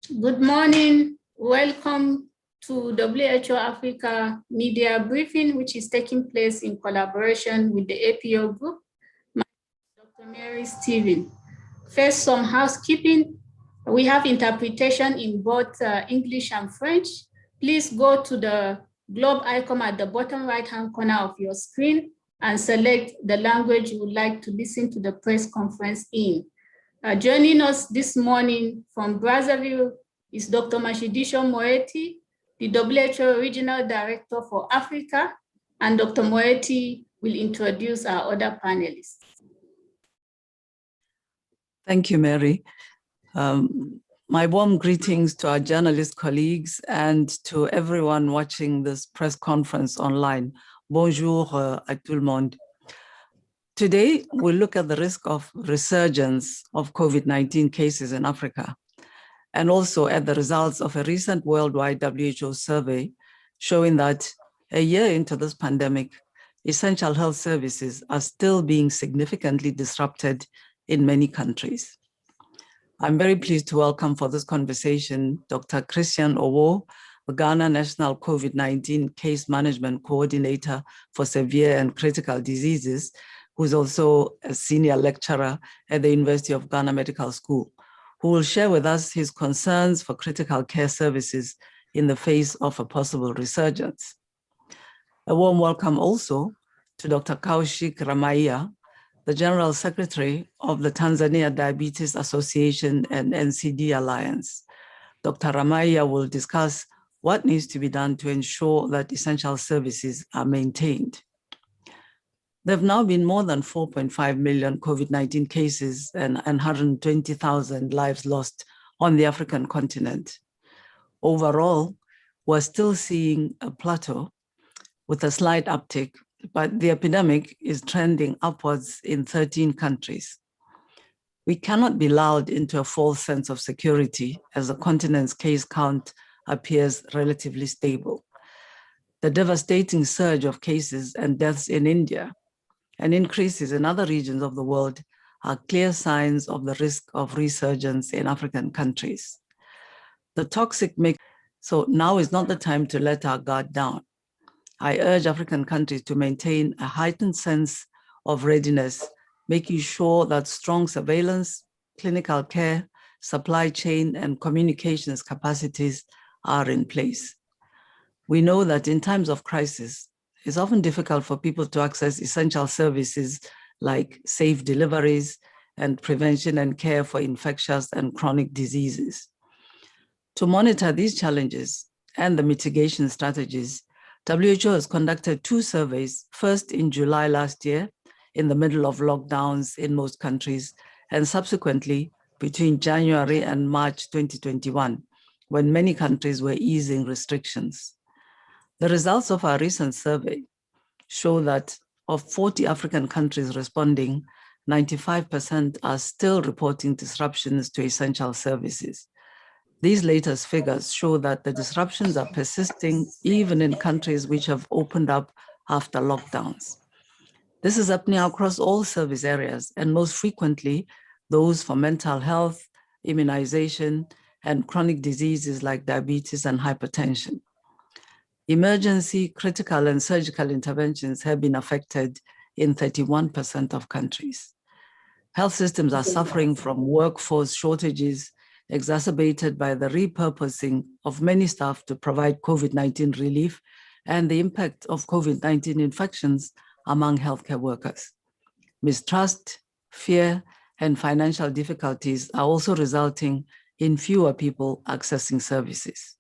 Good morning. Welcome to WHO Africa Media Briefing, which is taking place in collaboration with the APO Group. My name is Dr. Mary Stephen. First, some housekeeping. We have interpretation in both English and French. Please go to the globe icon at the bottom right-hand corner of your screen and select the language you would like to listen to the press conference in. Joining us this morning from Brazzaville is Dr. Mashidisho Moeti, the WHO Regional Director for Africa, and Dr. Moeti will introduce our other panelists. Thank you, Mary. My warm greetings to our journalist colleagues and to everyone watching this press conference online. Bonjour à tout le monde. Today, we'll look at the risk of resurgence of COVID-19 cases in Africa, and also at the results of a recent worldwide WHO survey showing that a year into this pandemic, essential health services are still being significantly disrupted in many countries. I'm very pleased to welcome for this conversation Dr. Christian Owo, the Ghana National COVID-19 Case Management Coordinator for Severe and Critical Diseases, who's also a senior lecturer at the University of Ghana Medical School, who will share with us his concerns for critical care services in the face of a possible resurgence. A warm welcome also to Dr. Kaushik Ramaiah, the General Secretary of the Tanzania Diabetes Association and NCD Alliance. Dr. Ramaiah will discuss what needs to be done to ensure that essential services are maintained. There have now been more than 4.5 million COVID-19 cases and 120,000 lives lost on the African continent. Overall, we're still seeing a plateau with a slight uptick, but the epidemic is trending upwards in 13 countries. We cannot be lulled into a false sense of security as the continent's case count appears relatively stable. The devastating surge of cases and deaths in India and increases in other regions of the world are clear signs of the risk of resurgence in African countries. The toxic mix, so now is not the time to let our guard down. I urge African countries to maintain a heightened sense of readiness, making sure that strong surveillance, clinical care, supply chain, and communications capacities are in place. We know that in times of crisis, it's often difficult for people to access essential services like safe deliveries and prevention and care for infectious and chronic diseases. To monitor these challenges and the mitigation strategies, WHO has conducted 2 surveys, first in July last year, in the middle of lockdowns in most countries, and subsequently between January and March 2021, when many countries were easing restrictions. The results of our recent survey show that of 40 African countries responding, 95% are still reporting disruptions to essential services. These latest figures show that the disruptions are persisting even in countries which have opened up after lockdowns. This is happening across all service areas, and most frequently those for mental health, immunization, and chronic diseases like diabetes and hypertension. Emergency, critical, and surgical interventions have been affected in 31% of countries. Health systems are suffering from workforce shortages exacerbated by the repurposing of many staff to provide COVID-19 relief and the impact of COVID-19 infections among healthcare workers. Mistrust, fear, and financial difficulties are also resulting in fewer people accessing services.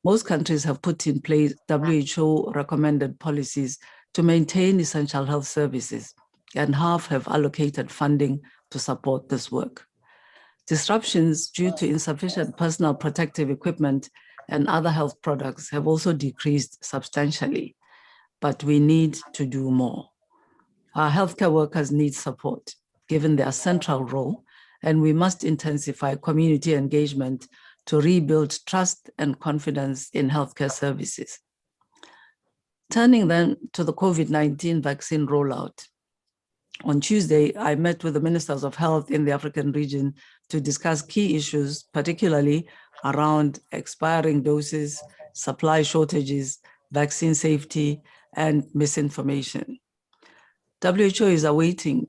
Most countries have put in place WHO-recommended policies to maintain essential health services, and half have allocated funding to support this work. Disruptions due to insufficient personal protective equipment and other health products have also decreased substantially, but we need to do more. Our healthcare workers need support, given their central role, and we must intensify community engagement to rebuild trust and confidence in healthcare services. Turning then to the COVID-19 vaccine rollout. On Tuesday, I met with the ministers of health in the African region to discuss key issues, particularly around expiring doses, supply shortages, vaccine safety, and misinformation. WHO is awaiting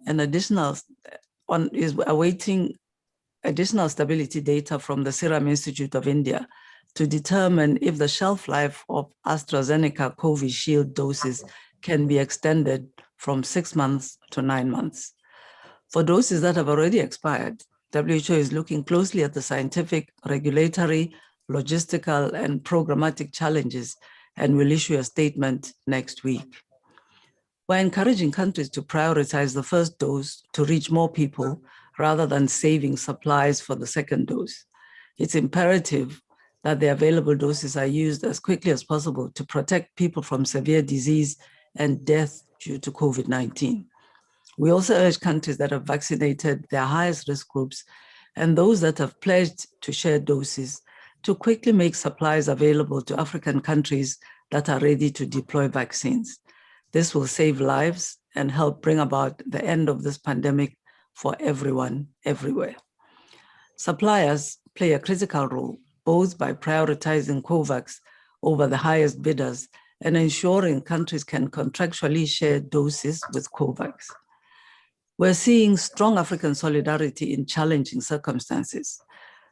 additional stability data from the Serum Institute of India to determine if the shelf life of Astrazeneca Covishield doses can be extended from 6 months to 9 months. For doses that have already expired, WHO is looking closely at the scientific, regulatory, logistical, and programmatic challenges and will issue a statement next week. We're encouraging countries to prioritize the first dose to reach more people rather than saving supplies for the second dose. It's imperative that the available doses are used as quickly as possible to protect people from severe disease and death due to COVID-19. We also urge countries that have vaccinated their highest risk groups and those that have pledged to share doses to quickly make supplies available to African countries that are ready to deploy vaccines. This will save lives and help bring about the end of this pandemic for everyone, everywhere. Suppliers play a critical role, both by prioritizing COVAX over the highest bidders and ensuring countries can contractually share doses with COVAX. We're seeing strong African solidarity in challenging circumstances.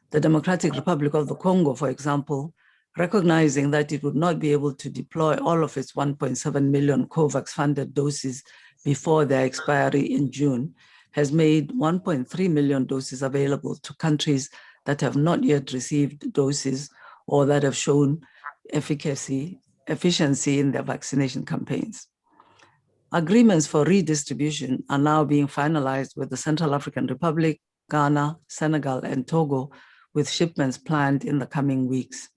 The Democratic Republic of the Congo, for example, recognizing that it would not be able to deploy all of its 1.7 million COVAX-funded doses before their expiry in June, has made 1.3 million doses available to countries that have not yet received doses or that have shown efficiency in their vaccination campaigns. Agreements for redistribution are now being finalized with the Central African Republic, Ghana, Senegal, and Togo, with shipments planned in the coming weeks.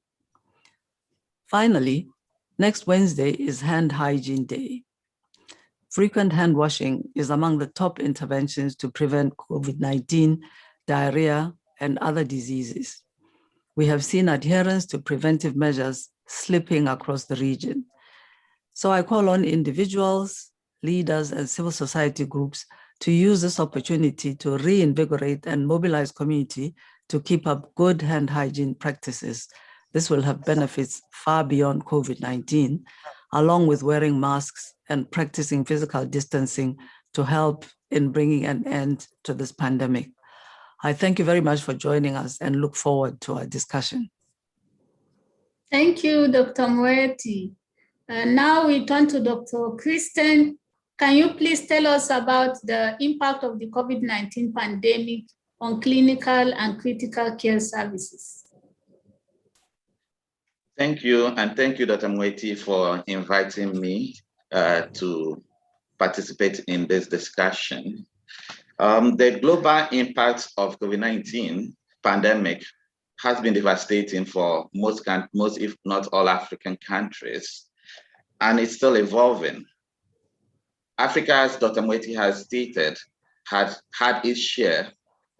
Finally, next Wednesday is Hand Hygiene Day. Frequent hand washing is among the top interventions to prevent COVID-19, diarrhea, and other diseases. We have seen adherence to preventive measures slipping across the region. So I call on individuals, leaders, and civil society groups to use this opportunity to reinvigorate and mobilize community to keep up good hand hygiene practices. This will have benefits far beyond COVID-19, along with wearing masks and practicing physical distancing to help in bringing an end to this pandemic. I thank you very much for joining us and look forward to our discussion. Thank you, Dr. Moeti. Now we turn to Dr. Kristen. Can you please tell us about the impact of the COVID-19 pandemic on clinical and critical care services? Thank you, and thank you, Dr. Moeti, for inviting me to participate in this discussion. The global impact of COVID-19 pandemic has been devastating for most, if not all, African countries, and it's still evolving. Africa, as Dr. Moeti has stated, had its share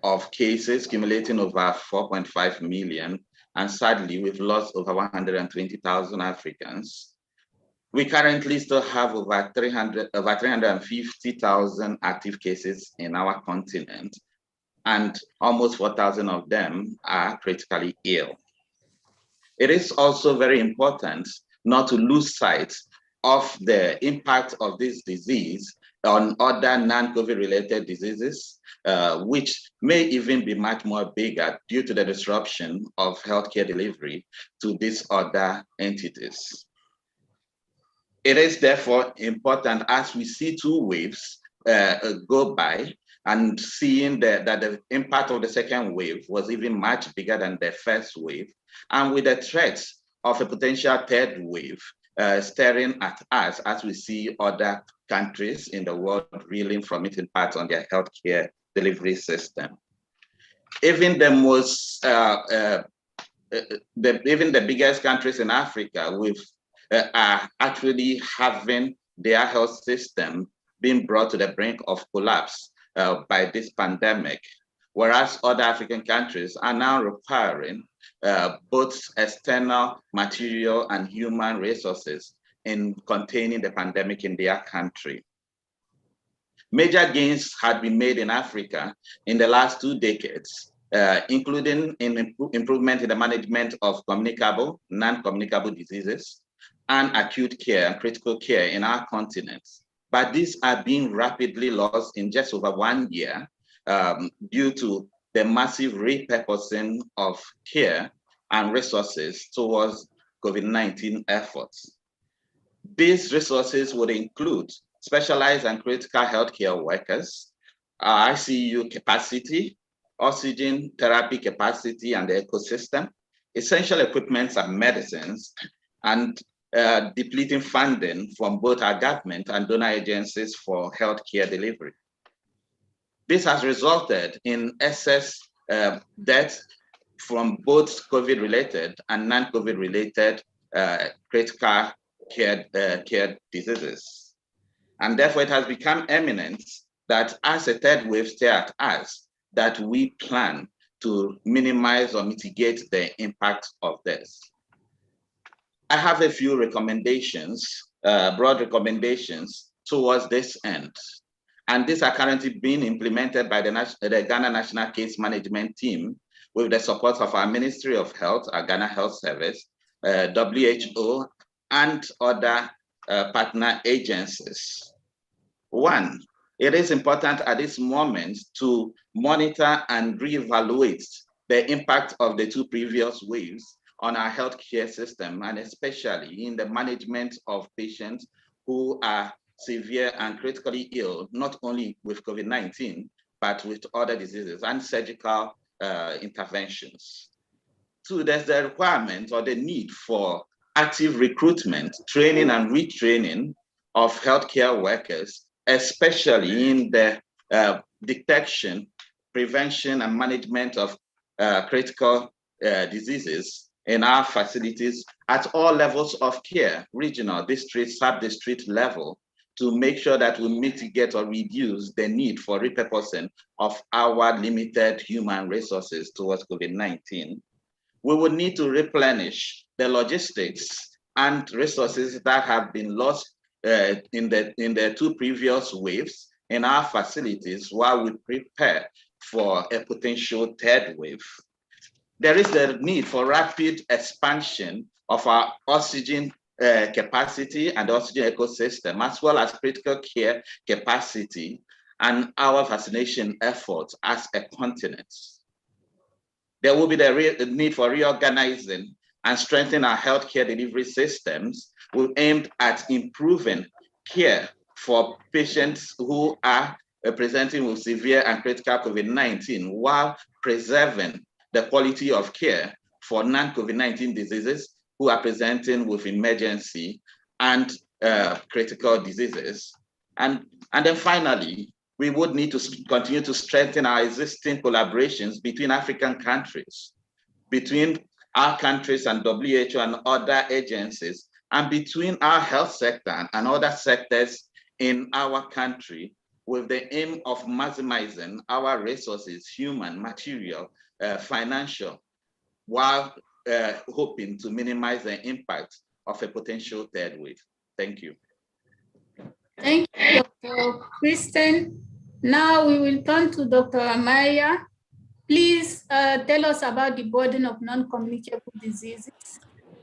of cases accumulating over 4.5 million, and sadly, we've lost over 120,000 Africans. We currently still have over 350,000 active cases in our continent, and almost 4,000 of them are critically ill. It is also very important not to lose sight of the impact of this disease on other non-COVID related diseases, which may even be much more bigger due to the disruption of healthcare delivery to these other entities. It is therefore important, as we see two waves go by, and seeing that the impact of the second wave was even much bigger than the first wave, and with the threat of a potential third wave staring at us as we see other countries in the world reeling from it in part on their healthcare delivery system. Even the most, even the biggest countries in Africa are actually having their health system being brought to the brink of collapse by this pandemic, whereas other African countries are now requiring both external material and human resources in containing the pandemic in their country. Major gains had been made in Africa in the last 2 decades including improvement in the management of communicable, non-communicable diseases, and acute care and critical care in our continent. But these are being rapidly lost in just over 1 year due to the massive repurposing of care and resources towards COVID-19 efforts. These resources would include specialized and critical healthcare workers, ICU capacity, oxygen therapy capacity and the ecosystem, essential equipment and medicines, and depleting funding from both our government and donor agencies for healthcare delivery. This has resulted in excess deaths from both COVID-related and non-COVID-related critical care diseases. And therefore, it has become eminent that as a third wave stares at us, that we plan to minimize or mitigate the impact of this. I have a few recommendations, broad recommendations towards this end. And these are currently being implemented by the Ghana National Case Management Team with the support of our Ministry of Health, our Ghana Health Service, WHO, and other partner agencies. One, it is important at this moment to monitor and reevaluate the impact of the two previous waves on our healthcare system, and especially in the management of patients who are severe and critically ill, not only with COVID-19, but with other diseases and surgical interventions. Two, there's the requirement or the need for active recruitment, training and retraining of healthcare workers, especially in the detection, prevention, and management of critical diseases in our facilities at all levels of care, regional, district, sub-district level, to make sure that we mitigate or reduce the need for repurposing of our limited human resources towards COVID-19. We would need to replenish the logistics and resources that have been lost in the two previous waves in our facilities while we prepare for a potential third wave. There is the need for rapid expansion of our oxygen capacity and oxygen ecosystem, as well as critical care capacity and our vaccination efforts as a continent. There will be the need for reorganizing and strengthening our healthcare delivery systems aimed at improving care for patients who are presenting with severe and critical COVID-19 while preserving the quality of care for non-COVID-19 diseases who are presenting with emergency and critical diseases. And then finally, we would need to continue to strengthen our existing collaborations between African countries, between our countries and WHO and other agencies, and between our health sector and other sectors in our country, with the aim of maximizing our resources, human, material, financial, while hoping to minimize the impact of a potential third wave. Thank you. Thank you, Dr. Kristen. Now we will turn to Dr. Amaya. Please tell us about the burden of non-communicable diseases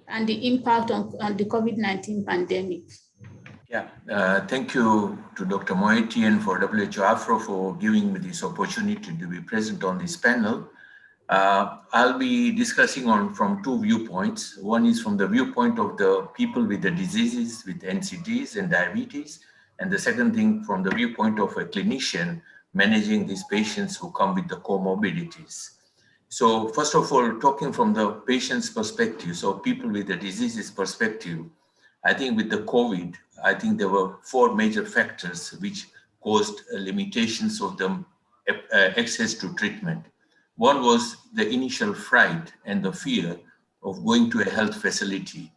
and the impact on the COVID-19 pandemic. Yeah, thank you to Dr. Moeti and for WHO Afro for giving me this opportunity to be present on this panel. I'll be discussing from two viewpoints. One is from the viewpoint of the people with the diseases, with NCDs and diabetes. And the second thing from the viewpoint of a clinician managing these patients who come with the comorbidities. So first of all, talking from the patient's perspective, so people with the diseases perspective, I think with the COVID, I think there were 4 major factors which caused limitations of the access to treatment. One was the initial fright and the fear of going to a health facility.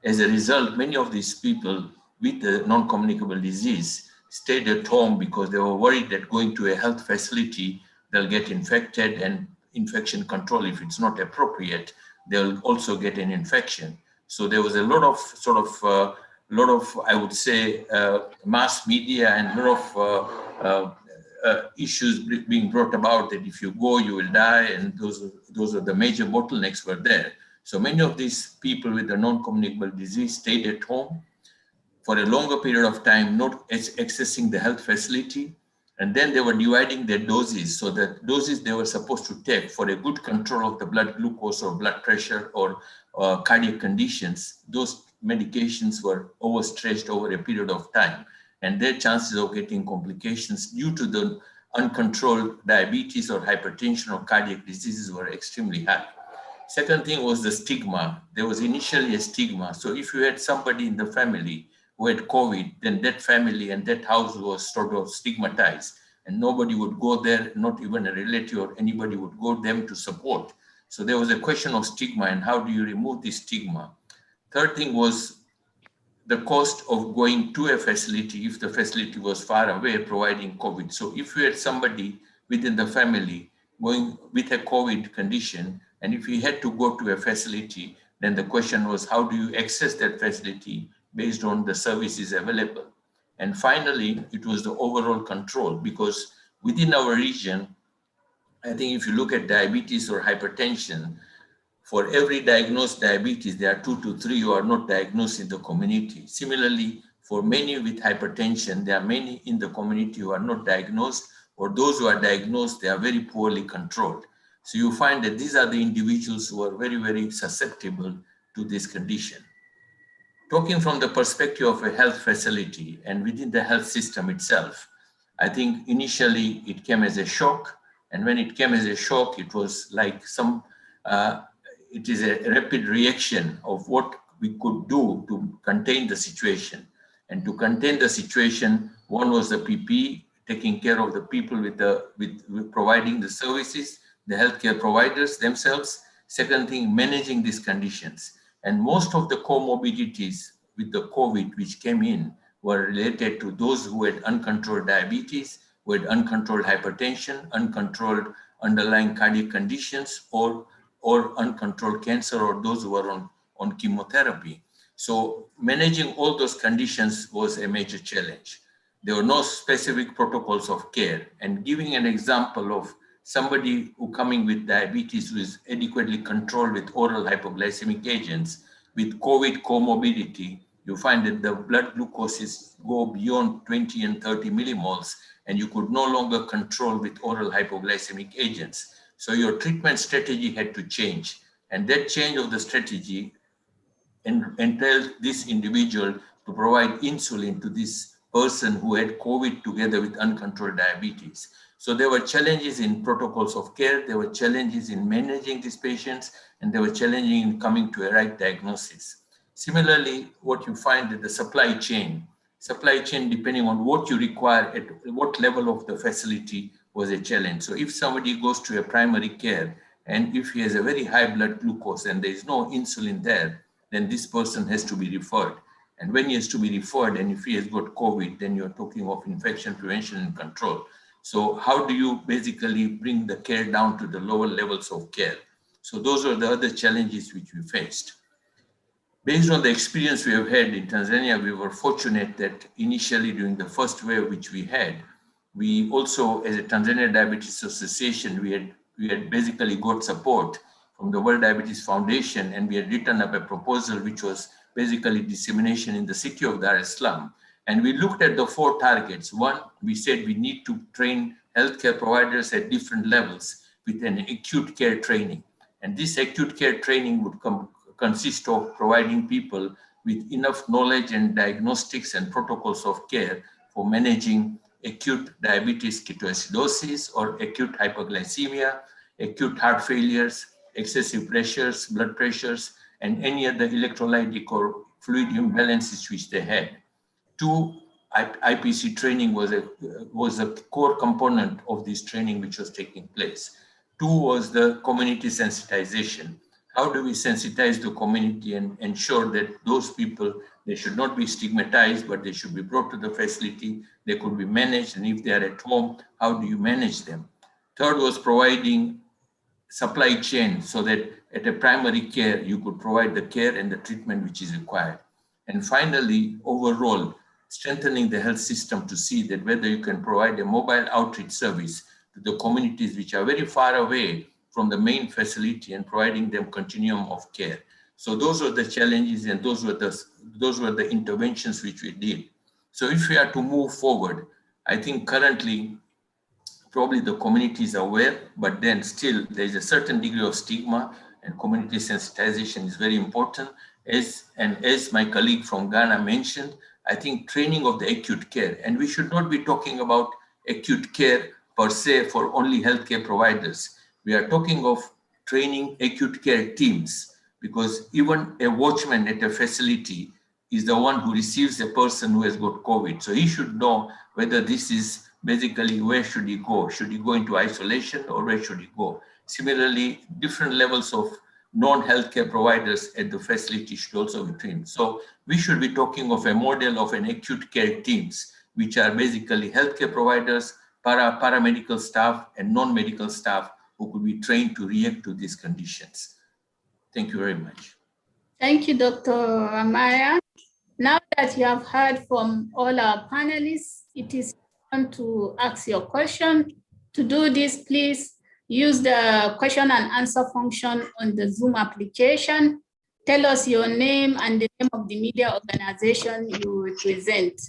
As a result, many of these people with the non-communicable disease stayed at home because they were worried that going to a health facility, they'll get infected, and infection control, if it's not appropriate, they'll also get an infection. So there was a lot of I would say, mass media and a lot of issues being brought about that if you go, you will die, and those are the major bottlenecks were there. So many of these people with a non-communicable disease stayed at home for a longer period of time, not accessing the health facility. And then they were dividing their doses. So the doses they were supposed to take for a good control of the blood glucose or blood pressure or cardiac conditions, those medications were overstretched over a period of time. And their chances of getting complications due to the uncontrolled diabetes or hypertension or cardiac diseases were extremely high. Second thing was the stigma. There was initially a stigma. So if you had somebody in the family who had COVID, then that family and that house was sort of stigmatized, and nobody would go there, not even a relative or anybody would go them to support. So there was a question of stigma, and how do you remove this stigma? Third thing was the cost of going to a facility if the facility was far away providing COVID. So if you had somebody within the family going with a COVID condition, and if he had to go to a facility, then the question was, how do you access that facility based on the services available? And finally, it was the overall control, because within our region, I think if you look at diabetes or hypertension, for every diagnosed diabetes, there are 2 to 3 who are not diagnosed in the community. Similarly, for many with hypertension, there are many in the community who are not diagnosed, or those who are diagnosed, they are very poorly controlled. So you find that these are the individuals who are very, very susceptible to this condition. Talking from the perspective of a health facility and within the health system itself, I think initially it came as a shock. And when it came as a shock, it was like it is a rapid reaction of what we could do to contain the situation. And to contain the situation, one was the PPE, taking care of the people with providing the services, the healthcare providers themselves. Second thing, managing these conditions. And most of the comorbidities with the COVID which came in were related to those who had uncontrolled diabetes, who had uncontrolled hypertension, uncontrolled underlying cardiac conditions, or uncontrolled cancer, or those who were on chemotherapy. So managing all those conditions was a major challenge. There were no specific protocols of care. And giving an example of somebody who coming with diabetes who is adequately controlled with oral hypoglycemic agents, with COVID comorbidity, you find that the blood glucoses go beyond 20 and 30 millimoles, and you could no longer control with oral hypoglycemic agents. So your treatment strategy had to change. And that change of the strategy entailed this individual to provide insulin to this person who had COVID together with uncontrolled diabetes. So there were challenges in protocols of care, there were challenges in managing these patients, and there were challenges in coming to a right diagnosis. Similarly, what you find that the supply chain depending on what you require at what level of the facility was a challenge. So if somebody goes to a primary care and if he has a very high blood glucose and there is no insulin there, then this person has to be referred. And when he has to be referred, and if he has got COVID, then you're talking of infection prevention and control. So how do you basically bring the care down to the lower levels of care? So those are the other challenges which we faced. Based on the experience we have had in Tanzania, we were fortunate that initially during the first wave which we had, we also, as a Tanzania Diabetes Association, we had basically got support from the World Diabetes Foundation, and we had written up a proposal which was basically dissemination in the city of Dar es Salaam. And we looked at the 4 targets. One, we said we need to train healthcare providers at different levels with an acute care training. And this acute care training would consist of providing people with enough knowledge and diagnostics and protocols of care for managing acute diabetes ketoacidosis or acute hypoglycemia, acute heart failures, excessive pressures, blood pressures, and any other electrolytic or fluid imbalances which they had. 2, IPC training was a core component of this training which was taking place. 2 was the community sensitization. How do we sensitize the community and ensure that those people, they should not be stigmatized, but they should be brought to the facility, they could be managed, and if they are at home, how do you manage them? 3rd was providing supply chain so that at a primary care, you could provide the care and the treatment which is required. And finally, overall, strengthening the health system to see that whether you can provide a mobile outreach service to the communities which are very far away from the main facility and providing them continuum of care. So those were the challenges and those were the interventions which we did. So if we are to move forward, I think currently probably the community is aware, but then still there's a certain degree of stigma, and community sensitization is very important. As my colleague from Ghana mentioned, I think training of the acute care, and we should not be talking about acute care per se for only healthcare providers. We are talking of training acute care teams, because even a watchman at a facility is the one who receives a person who has got COVID. So he should know whether this is basically where should he go? Should he go into isolation or where should he go? Similarly, different levels of non-healthcare providers at the facility should also be trained. So we should be talking of a model of an acute care teams, which are basically healthcare providers, paramedical staff, and non-medical staff who could be trained to react to these conditions. Thank you very much. Thank you, Dr. Amaya. Now that you have heard from all our panelists, it is time to ask your question. To do this, please use the question and answer function on the Zoom application. Tell us your name and the name of the media organization you represent.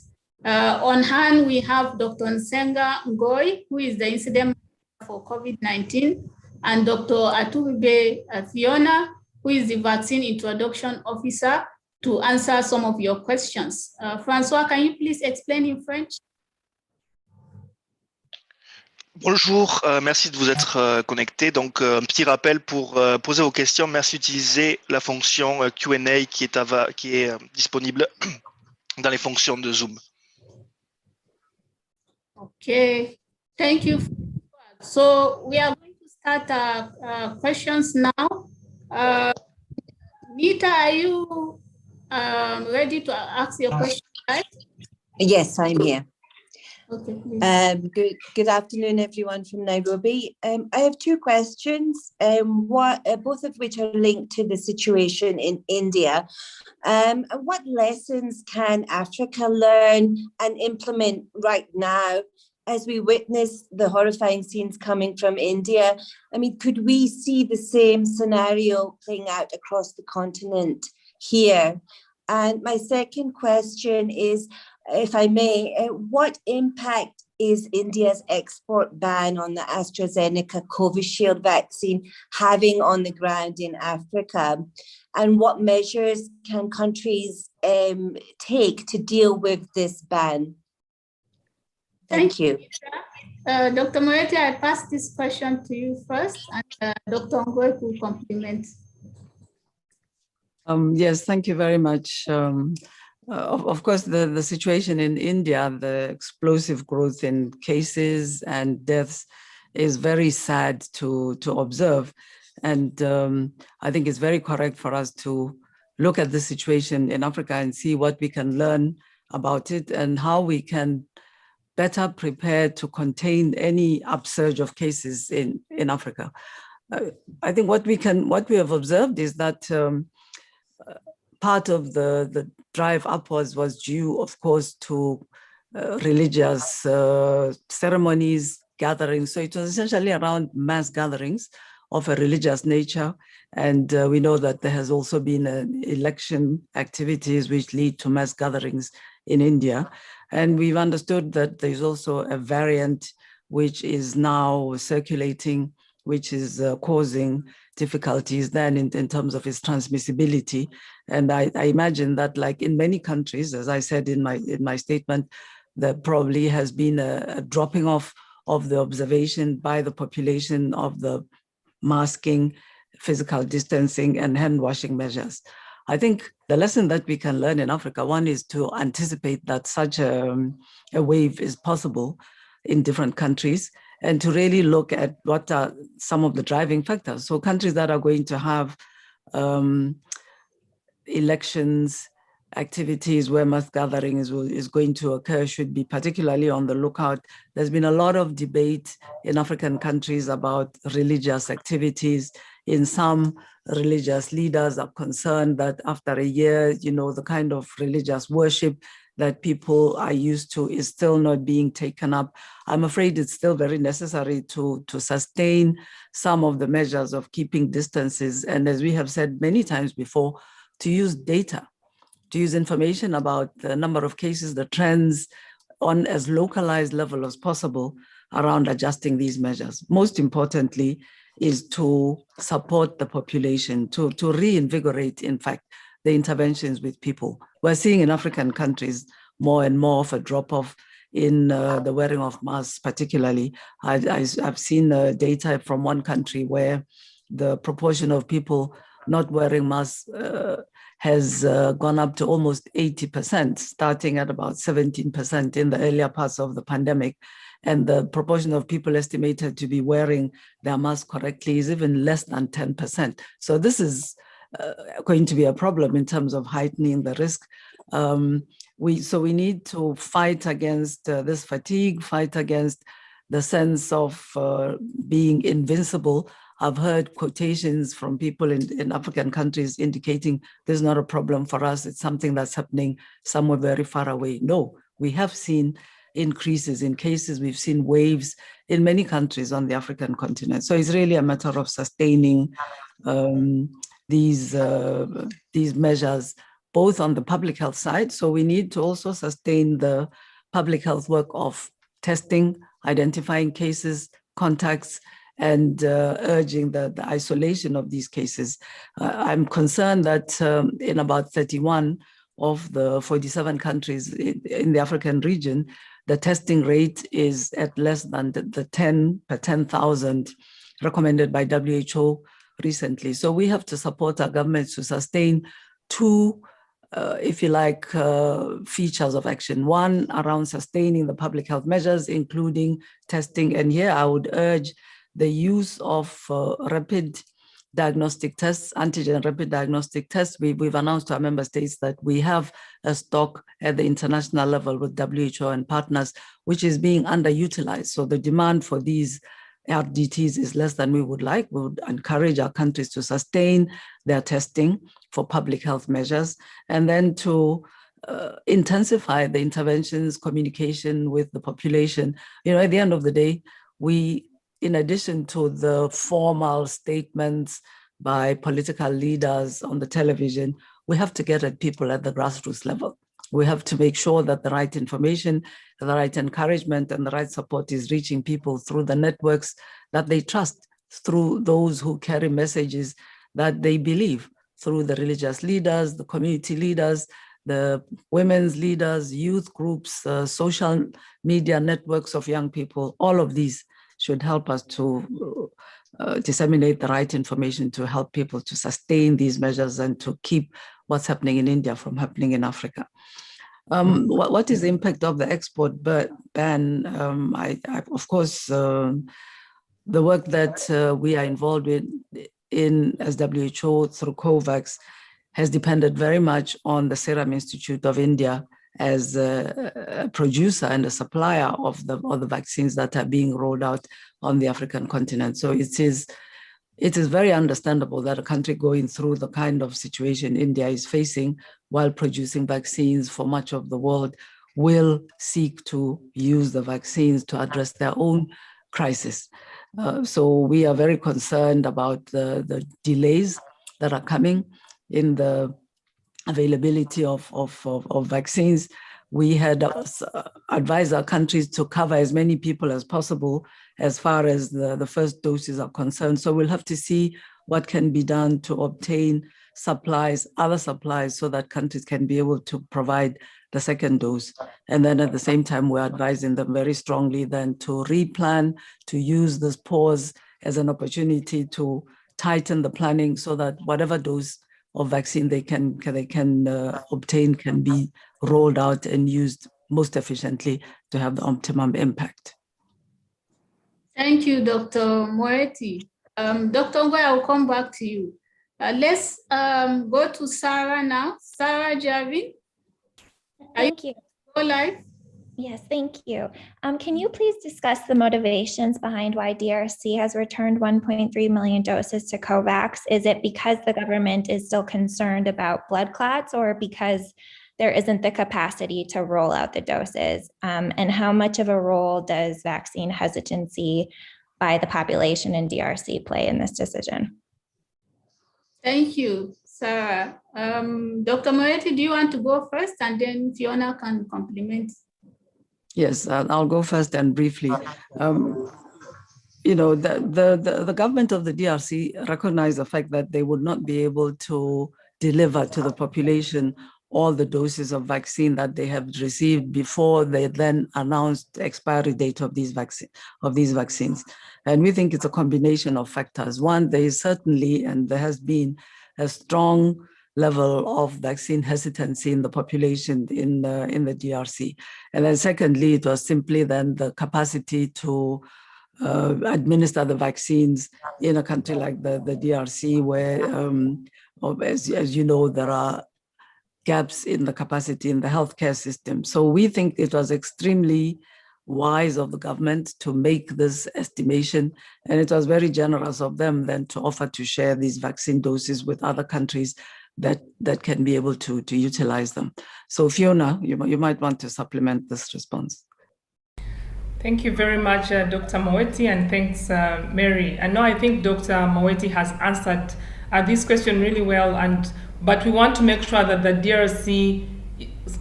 On hand, we have Dr. Nsenga Ngoy, who is the incident for COVID-19, and Dr. Aturibe Fiona, who is the vaccine introduction officer, to answer some of your questions. François, can you please explain in French? Bonjour, merci de vous être connecté. Donc, un petit rappel pour poser vos questions. Merci d'utiliser la fonction Q&A qui est disponible dans les fonctions de Zoom. Okay, thank you. So we are going to start our questions now. Nita, are you ready to ask your question, right? Yes, I'm here. Okay, please. Good afternoon, everyone from Nairobi. I have two questions, both of which are linked to the situation in India. What lessons can Africa learn and implement right now as we witness the horrifying scenes coming from India? I mean, could we see the same scenario playing out across the continent here? And my second question is, if I may, what impact is India's export ban on the Astrazeneca Covishield vaccine having on the ground in Africa? And what measures can countries take to deal with this ban? Thank you. Dr. Moeti, I pass this question to you first, and Dr. Ngoy will complement. Yes, thank you very much. Of course, the situation in India, the explosive growth in cases and deaths is very sad to observe. And I think it's very correct for us to look at the situation in Africa and see what we can learn about it and how we can better prepare to contain any upsurge of cases in Africa. I think what we have observed is that part of the drive upwards was due, of course, to religious ceremonies, gatherings. So it was essentially around mass gatherings of a religious nature. And we know that there has also been election activities which lead to mass gatherings in India. And we've understood that there's also a variant which is now circulating, which is causing difficulties then in terms of its transmissibility. And I imagine that, like in many countries, as I said in my statement, there probably has been a dropping off of the observation by the population of the masking, physical distancing, and hand washing measures. I think the lesson that we can learn in Africa, one is to anticipate that such a wave is possible in different countries, and to really look at what are some of the driving factors. So countries that are going to have elections, activities where mass gathering is going to occur should be particularly on the lookout. There's been a lot of debate in African countries about religious activities. In some, religious leaders are concerned that after a year, the kind of religious worship that people are used to is still not being taken up. I'm afraid it's still very necessary to sustain some of the measures of keeping distances. And as we have said many times before, to use data, to use information about the number of cases, the trends on as localized level as possible around adjusting these measures. Most importantly is to support the population, to reinvigorate, in fact, the interventions with people. We're seeing in African countries more and more of a drop-off in the wearing of masks, particularly. I've seen data from one country where the proportion of people not wearing masks has gone up to almost 80%, starting at about 17% in the earlier parts of the pandemic. And the proportion of people estimated to be wearing their mask correctly is even less than 10%. So this is going to be a problem in terms of heightening the risk. So we need to fight against this fatigue, fight against the sense of being invincible. I've heard quotations from people in African countries indicating this is not a problem for us. It's something that's happening somewhere very far away. No, we have seen increases in cases. We've seen waves in many countries on the African continent. So it's really a matter of sustaining these measures, both on the public health side. So we need to also sustain the public health work of testing, identifying cases, contacts, and urging the isolation of these cases. I'm concerned that in about 31 of the 47 countries in the African region, the testing rate is at less than the 10 per 10,000 recommended by WHO recently. So we have to support our governments to sustain two, if you like, features of action. One, around sustaining the public health measures, including testing. And here I would urge the use of rapid diagnostic tests, antigen rapid diagnostic tests. We've announced to our member states that we have a stock at the international level with WHO and partners, which is being underutilized. So the demand for these RDTs is less than we would like. We would encourage our countries to sustain their testing for public health measures, and then to intensify the interventions, communication with the population. At the end of the day, we, in addition to the formal statements by political leaders on the television, we have to get at people at the grassroots level. We have to make sure that the right information, the right encouragement, and the right support is reaching people through the networks that they trust, through those who carry messages that they believe, through the religious leaders, the community leaders, the women's leaders, youth groups, social media networks of young people. All of these should help us to disseminate the right information to help people to sustain these measures and to keep what's happening in India from happening in Africa. What is the impact of the export ban? Of course, the work that we are involved in as WHO through COVAX has depended very much on the Serum Institute of India as a producer and a supplier of the vaccines that are being rolled out on the African continent. So it is very understandable that a country going through the kind of situation India is facing while producing vaccines for much of the world will seek to use the vaccines to address their own crisis. So we are very concerned about the delays that are coming in the availability of vaccines. We had advised our countries to cover as many people as possible as far as the first doses are concerned. So we'll have to see what can be done to obtain supplies, other supplies, so that countries can be able to provide the second dose. And then at the same time, we're advising them very strongly then to replan, to use this pause as an opportunity to tighten the planning so that whatever dose of vaccine they can obtain can be rolled out and used most efficiently to have the optimum impact. Thank you, Dr. Moeti. Dr. Ngoy, I'll come back to you. Let's go to Sarah now. Sarah Javi. Thank you. Go live. Yes, thank you. Can you please discuss the motivations behind why DRC has returned 1.3 million doses to COVAX? Is it because the government is still concerned about blood clots, or because there isn't the capacity to roll out the doses? And how much of a role does vaccine hesitancy by the population in DRC play in this decision? Thank you, Sarah. Dr. Moeti, do you want to go first, and then Fiona can complement? Yes, I'll go first and briefly. You know, the government of the DRC recognized the fact that they would not be able to deliver to the population all the doses of vaccine that they have received before they then announced the expiry date of these vaccines. And we think it's a combination of factors. One, there is certainly, and there has been a strong level of vaccine hesitancy in the population in the DRC. And then secondly, it was simply then the capacity to administer the vaccines in a country like the DRC, where, as you know, there are gaps in the capacity in the healthcare system. So we think it was extremely wise of the government to make this estimation, and it was very generous of them then to offer to share these vaccine doses with other countries that can be able to utilize them. So Fiona, you might want to supplement this response. Thank you very much, Dr. Moeti, and thanks, Mary. And now I think Dr. Moeti has answered this question really well, but we want to make sure that the DRC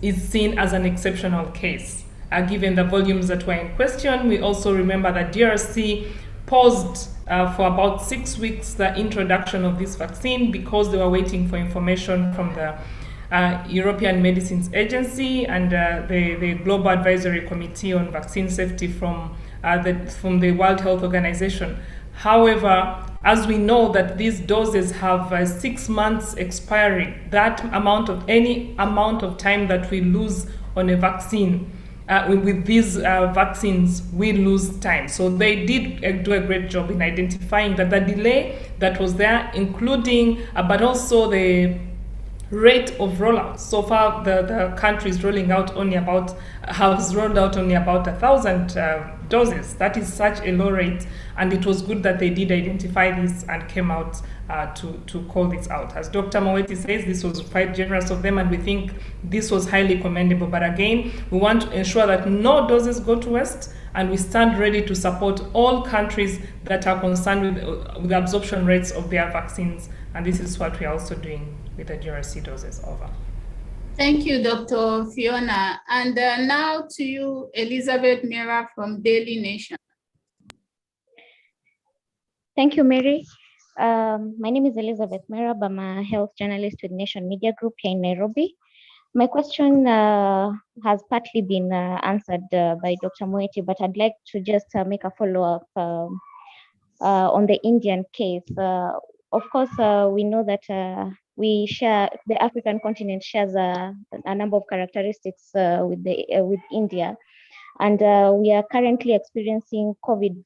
is seen as an exceptional case. Given the volumes that were in question, we also remember that DRC paused for about 6 weeks the introduction of this vaccine because they were waiting for information from the European Medicines Agency and the Global Advisory Committee on Vaccine Safety from the World Health Organization. However, as we know that these doses have 6 months expiry, any amount of time that we lose on a vaccine, with these vaccines, we lose time. So they did do a great job in identifying that the delay that was there, including, but also the rate of rollout. So far, the country is has rolled out only about 1,000 doses. That is such a low rate, and it was good that they did identify this and came out to call this out. As Dr. Moeti says, this was quite generous of them, and we think this was highly commendable. But again, we want to ensure that no doses go to waste, and we stand ready to support all countries that are concerned with the absorption rates of their vaccines, and this is what we are also doing with the DRC doses. Over. Thank you, Dr. Fiona. And now to you, Elizabeth Mera from Daily Nation. Thank you, Mary. My name is Elizabeth Mera. I'm a health journalist with Nation Media Group here in Nairobi. My question has partly been answered by Dr. Moeti, but I'd like to just make a follow-up on the Indian case. Of course, we know that the African continent shares a number of characteristics with India, and we are currently experiencing COVID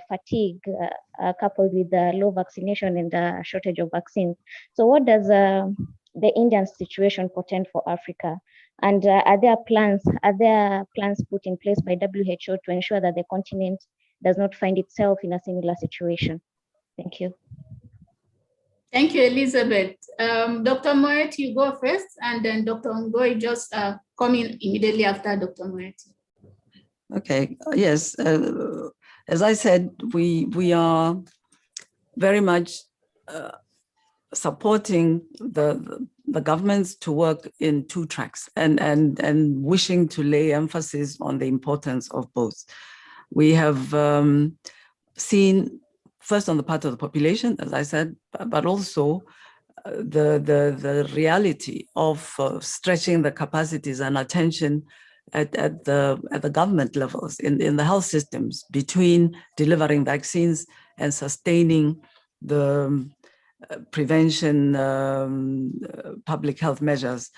fatigue coupled with low vaccination and the shortage of vaccines. So what does the Indian situation portend for Africa? And are there plans put in place by WHO to ensure that the continent does not find itself in a similar situation? Thank you. Thank you, Elizabeth. Dr. Moeti, you go first, and then Dr. Ngoi just come in immediately after Dr. Moeti. Okay, yes. As I said, we are very much supporting the governments to work in two tracks and wishing to lay emphasis on the importance of both. We have seen, first on the part of the population, as I said, but also the reality of stretching the capacities and attention at the government levels in the health systems between delivering vaccines and sustaining the prevention public health measures,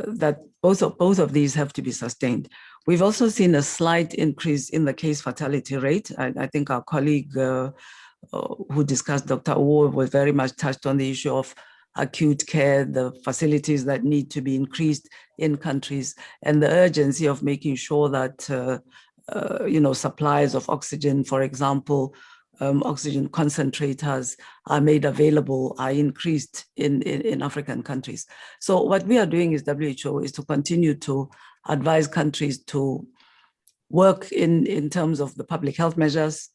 that both of these have to be sustained. We've also seen a slight increase in the case fatality rate. I think our colleague who discussed, Dr. Owo, was very much touched on the issue of acute care, the facilities that need to be increased in countries, and the urgency of making sure that supplies of oxygen, for example, oxygen concentrators are made available, are increased in African countries. So what we are doing as WHO is to continue to advise countries to work in terms of the public health measures,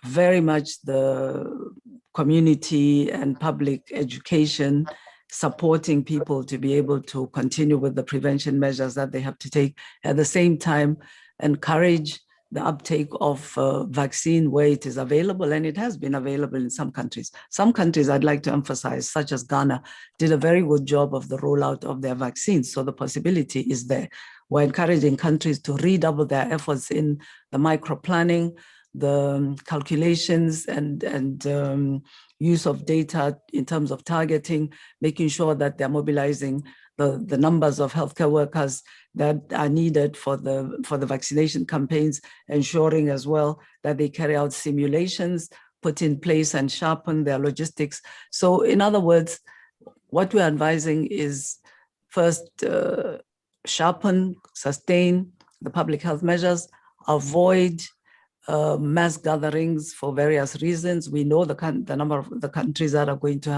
very much the community and public education, supporting people to be able to continue with the prevention measures that they have to take. At the same time, encourage the uptake of vaccine where it is available, and it has been available in some countries. Some countries I'd like to emphasize, such as Ghana, did a very good job of the rollout of their vaccines, so the possibility is there. We're encouraging countries to redouble their efforts in the micro-planning, the calculations and use of data in terms of targeting, making sure that they're mobilizing the numbers of healthcare workers that are needed for the vaccination campaigns, ensuring as well that they carry out simulations, put in place and sharpen their logistics. So in other words, what we're advising is first, sharpen, sustain the public health measures, avoid mass gatherings for various reasons. We know the number of the countries that are going to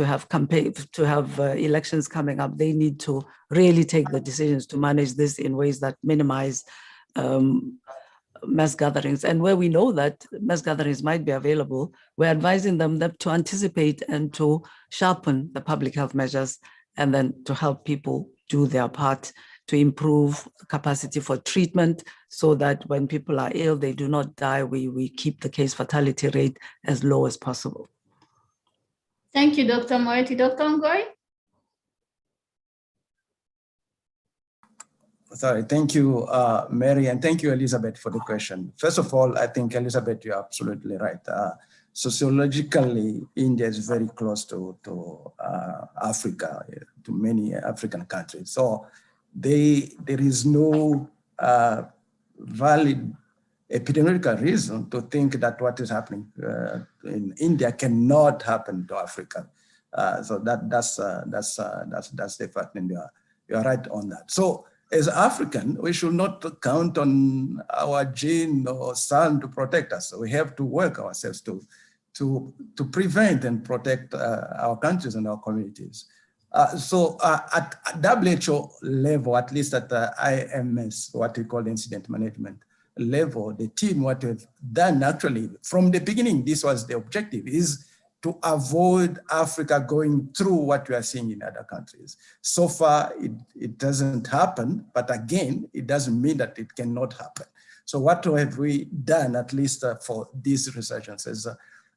have campaigns, to have elections coming up. They need to really take the decisions to manage this in ways that minimize mass gatherings. And where we know that mass gatherings might be available, we're advising them to anticipate and to sharpen the public health measures, and then to help people do their part to improve capacity for treatment, so that when people are ill, they do not die. We keep the case fatality rate as low as possible. Thank you, Dr. Moeti. Dr. Ngoy? Sorry, thank you, Mary, and thank you, Elizabeth, for the question. First of all, I think, Elizabeth, you're absolutely right. Sociologically, India is very close to Africa, to many African countries. So there is no valid epidemiological reason to think that what is happening in India cannot happen to Africa. So that's the fact, and you're right on that. So as African, we should not count on our gene or sun to protect us. So we have to work ourselves to prevent and protect our countries and our communities. So at WHO level, at least at the IMS, what we call incident management level, the team, what we've done actually from the beginning, this was the objective, is to avoid Africa going through what we are seeing in other countries. So far, it doesn't happen, but again, it doesn't mean that it cannot happen. So what have we done, at least for these resurgences?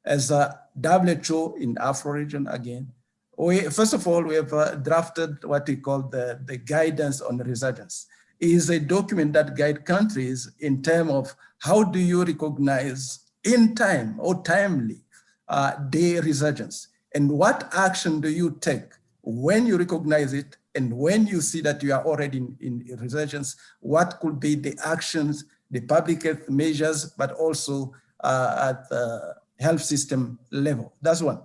As a WHO in Afro region again, first of all, we have drafted what we call the guidance on resurgence. It is a document that guides countries in terms of how do you recognize in time or timely the resurgence, and what action do you take when you recognize it, and when you see that you are already in resurgence, what could be the actions, the public health measures, but also at the health system level. That's one.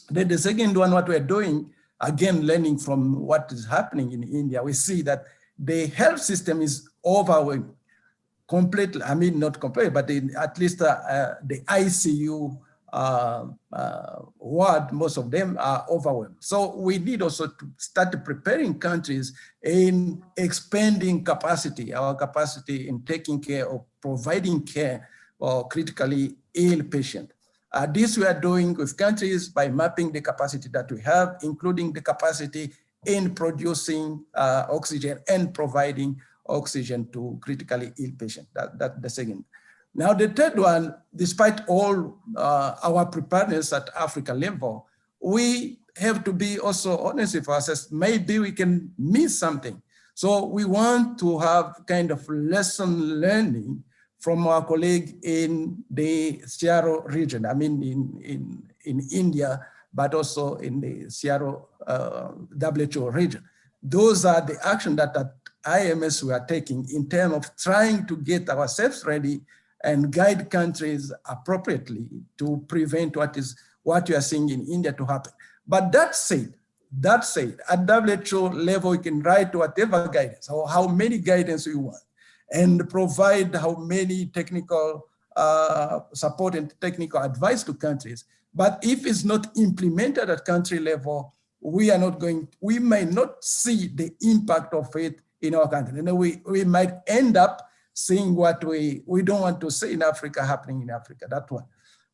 Then the second one, what we're doing, again, learning from what is happening in India, we see that the health system is overwhelmed completely. I mean, not completely, but at least the ICU ward, most of them are overwhelmed. So we need also to start preparing countries in expanding capacity, our capacity in taking care of providing care for critically ill patients. This we are doing with countries by mapping the capacity that we have, including the capacity in producing oxygen and providing oxygen to critically ill patients. That's the second. Now the third one, despite all our preparedness at Africa level, we have to be also honest with ourselves. Maybe we can miss something. So we want to have kind of lesson learning from our colleague in the Sierra region, I mean in India, but also in the Sierra WHO region. Those are the actions that at IMS we are taking in terms of trying to get ourselves ready and guide countries appropriately to prevent what you are seeing in India to happen. But that said, at WHO level, you can write whatever guidance or how many guidance we want and provide how many technical support and technical advice to countries. But if it's not implemented at country level, we may not see the impact of it in our country. And we might end up seeing what we don't want to see in Africa happening in Africa, that one.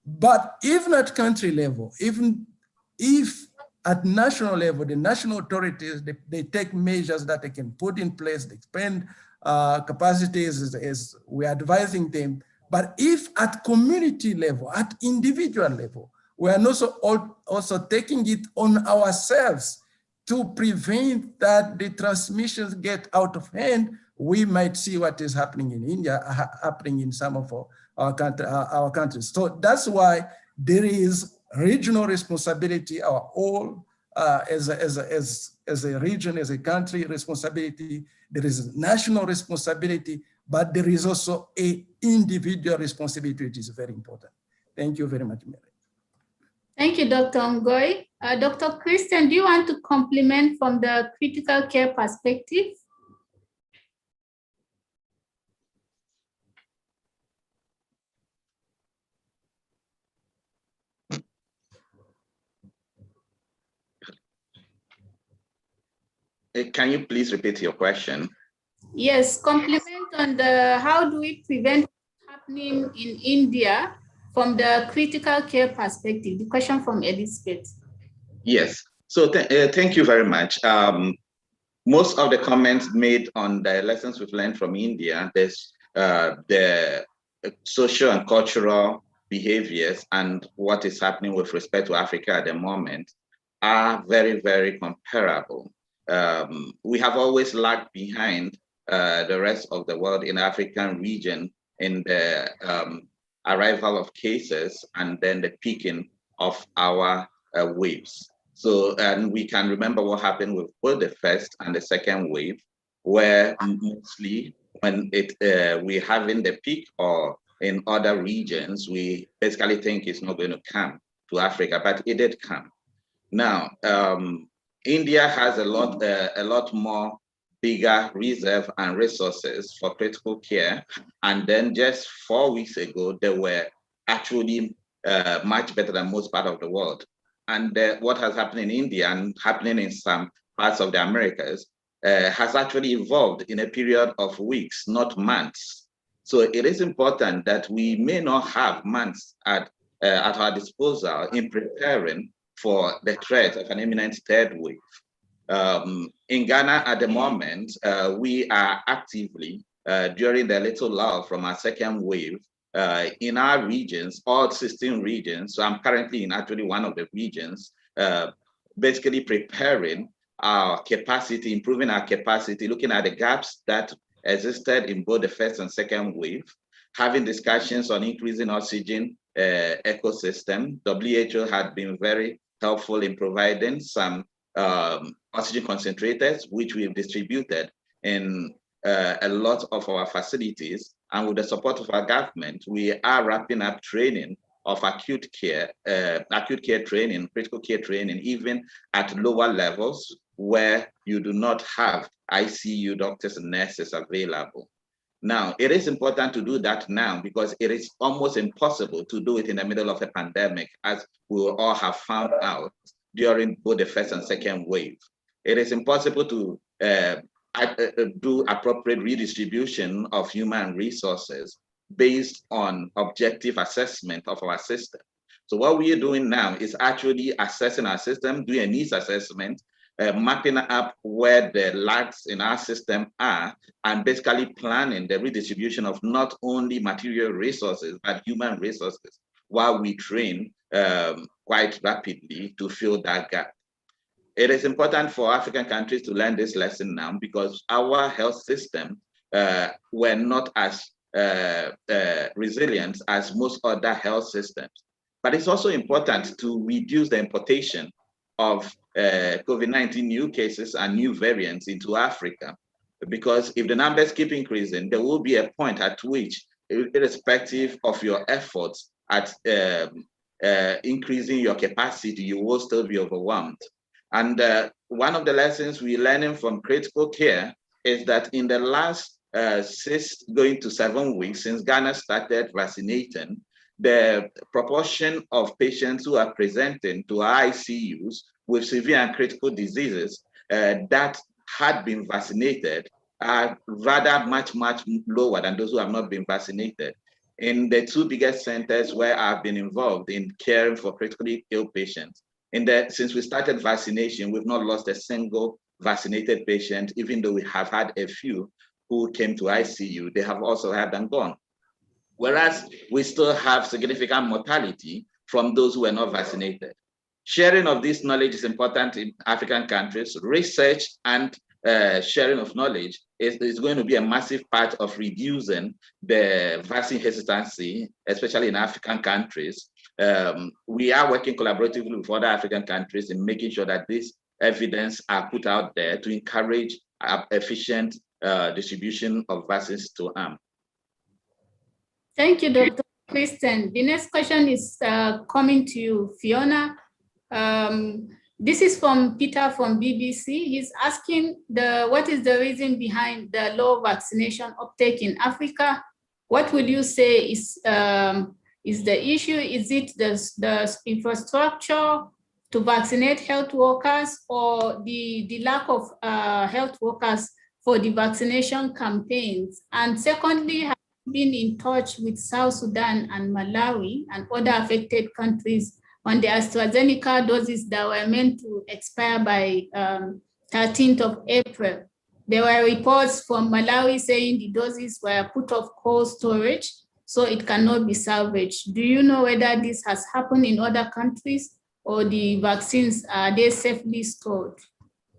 But even at country level, even if at national level, the national authorities, they take measures that they can put in place, they expand capacities as we're advising them. But if at community level, at individual level, we are also taking it on ourselves to prevent that the transmissions get out of hand, we might see what is happening in India, happening in some of our countries. So that's why there is regional responsibility, our all as a region, as a country responsibility. There is national responsibility, but there is also a individual responsibility, which is very important. Thank you very much, Mary. Thank you, Dr. Ngoy. Dr. Christian, do you want to complement from the critical care perspective? Can you please repeat your question? Yes, complement on the how do we prevent happening in India from the critical care perspective, the question from Elizabeth. Yes, so thank you very much. Most of the comments made on the lessons we've learned from India, there's the social and cultural behaviors and what is happening with respect to Africa at the moment are very, very comparable. We have always lagged behind the rest of the world in the African region in the arrival of cases and then the peaking of our waves. So, and we can remember what happened with both the first and the second wave, where mostly when we're having the peak or in other regions, we basically think it's not going to come to Africa, but it did come. Now, India has a lot more bigger reserve and resources for critical care. And then just 4 weeks ago, they were actually much better than most part of the world. And what has happened in India and happening in some parts of the Americas has actually evolved in a period of weeks, not months. So it is important that we may not have months at our disposal in preparing for the threat of an imminent third wave. In Ghana at the moment, we are actively, during the little lull from our second wave, in our regions, all 16 regions, so I'm currently in actually one of the regions, basically preparing our capacity, improving our capacity, looking at the gaps that existed in both the first and second wave, having discussions on increasing oxygen ecosystem. WHO had been very helpful in providing some oxygen concentrators, which we've distributed in a lot of our facilities. And with the support of our government, we are wrapping up training of acute care training, critical care training, even at lower levels where you do not have ICU doctors and nurses available. Now, it is important to do that now because it is almost impossible to do it in the middle of a pandemic, as we will all have found out during both the first and second wave. It is impossible to do appropriate redistribution of human resources based on objective assessment of our system. So what we are doing now is actually assessing our system, doing a needs assessment, mapping up where the lags in our system are, and basically planning the redistribution of not only material resources, but human resources, while we train quite rapidly to fill that gap. It is important for African countries to learn this lesson now because our health system were not as resilient as most other health systems. But it's also important to reduce the importation of COVID-19 new cases and new variants into Africa, because if the numbers keep increasing, there will be a point at which, irrespective of your efforts at increasing your capacity, you will still be overwhelmed. And one of the lessons we're learning from critical care is that in the last 6 going to 7 weeks since Ghana started vaccinating, the proportion of patients who are presenting to ICUs with severe and critical diseases that had been vaccinated are rather much lower than those who have not been vaccinated. In the 2 biggest centers where I've been involved in caring for critically ill patients, since we started vaccination, we've not lost a single vaccinated patient, even though we have had a few who came to ICU. They have also had them gone. Whereas we still have significant mortality from those who are not vaccinated. Sharing of this knowledge is important in African countries. Research and sharing of knowledge is going to be a massive part of reducing the vaccine hesitancy, especially in African countries. We are working collaboratively with other African countries in making sure that this evidence are put out there to encourage efficient distribution of vaccines to arm. Thank you, Dr. Kristen. The next question is coming to you, Fiona. This is from Peter from BBC. He's asking what is the reason behind the low vaccination uptake in Africa? What would you say is the issue? Is it the infrastructure to vaccinate health workers, or the lack of health workers for the vaccination campaigns? And secondly, have you been in touch with South Sudan and Malawi and other affected countries on the Astrazeneca doses that were meant to expire by 13th of April? There were reports from Malawi saying the doses were put off cold storage, so it cannot be salvaged. Do you know whether this has happened in other countries, or the vaccines, are they safely stored?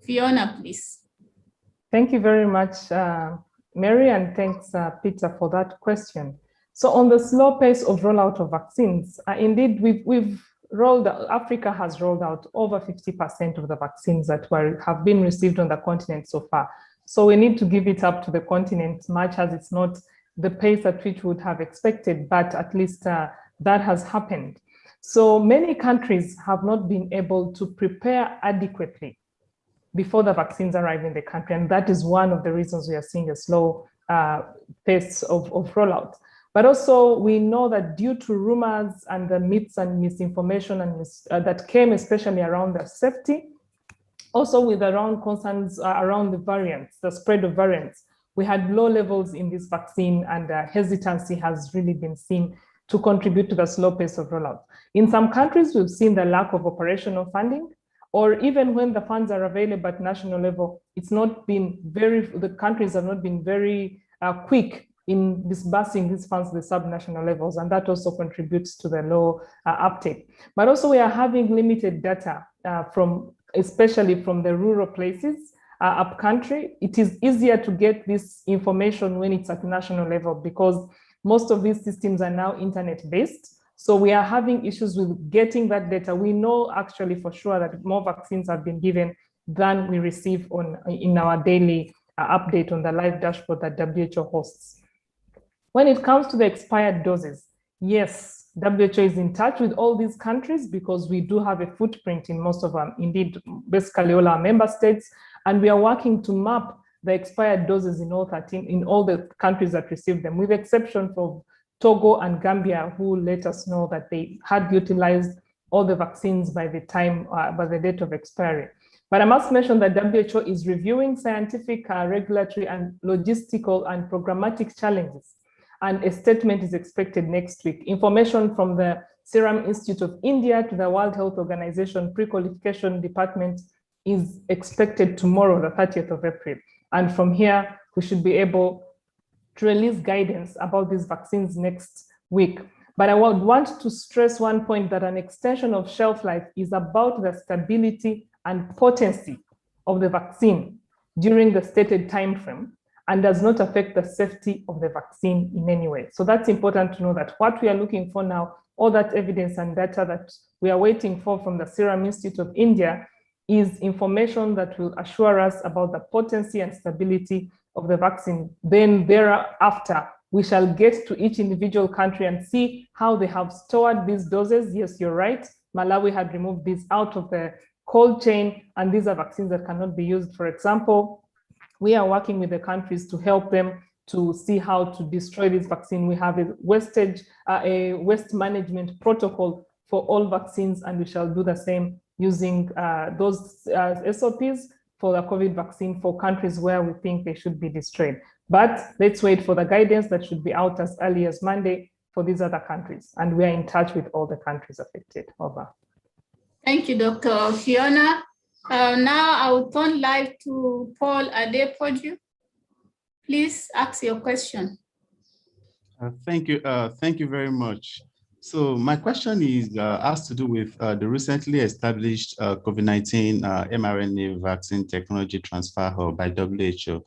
Fiona, please. Thank you very much, Mary, and thanks, Peter, for that question. So on the slow pace of rollout of vaccines, indeed, Africa has rolled out over 50% of the vaccines that have been received on the continent so far. So we need to give it up to the continent, much as it's not the pace at which we would have expected, but at least that has happened. So many countries have not been able to prepare adequately before the vaccines arrive in the country. And that is one of the reasons we are seeing a slow pace of rollout. But also we know that due to rumors and the myths and misinformation that came especially around the safety, also with around concerns around the variants, the spread of variants, we had low levels in this vaccine, and hesitancy has really been seen to contribute to the slow pace of rollout. In some countries, we've seen the lack of operational funding, or even when the funds are available at national level, the countries have not been very quick in disbursing these funds to the subnational levels, and that also contributes to the low uptake. But also we are having limited data especially from the rural places up country. It is easier to get this information when it's at national level, because most of these systems are now internet-based. So we are having issues with getting that data. We know actually for sure that more vaccines have been given than we receive in our daily update on the live dashboard that WHO hosts. When it comes to the expired doses, yes, WHO is in touch with all these countries because we do have a footprint in most of them, indeed, basically all our member states, and we are working to map the expired doses in all the countries that received them, with the exception of Togo and Gambia, who let us know that they had utilized all the vaccines by the date of expiry. But I must mention that WHO is reviewing scientific, regulatory, and logistical and programmatic challenges. And a statement is expected next week. Information from the Serum Institute of India to the World Health Organization pre-qualification department is expected tomorrow, the 30th of April. And from here, we should be able to release guidance about these vaccines next week. But I would want to stress one point, that an extension of shelf life is about the stability and potency of the vaccine during the stated time frame, and does not affect the safety of the vaccine in any way. So that's important to know, that what we are looking for now, all that evidence and data that we are waiting for from the Serum Institute of India, is information that will assure us about the potency and stability of the vaccine. Then thereafter, we shall get to each individual country and see how they have stored these doses. Yes, you're right. Malawi had removed these out of the cold chain, and these are vaccines that cannot be used. For example, we are working with the countries to help them to see how to destroy this vaccine. We have a waste management protocol for all vaccines, and we shall do the same using those SOPs for the COVID vaccine for countries where we think they should be destroyed. But let's wait for the guidance that should be out as early as Monday for these other countries. And we are in touch with all the countries affected. Over. Thank you, Dr. Fiona. Now I will turn live to Paul Adepoju. Please ask your question. Thank you. Thank you very much. So my question is has to do with the recently established COVID-19 mRNA vaccine technology transfer hub by WHO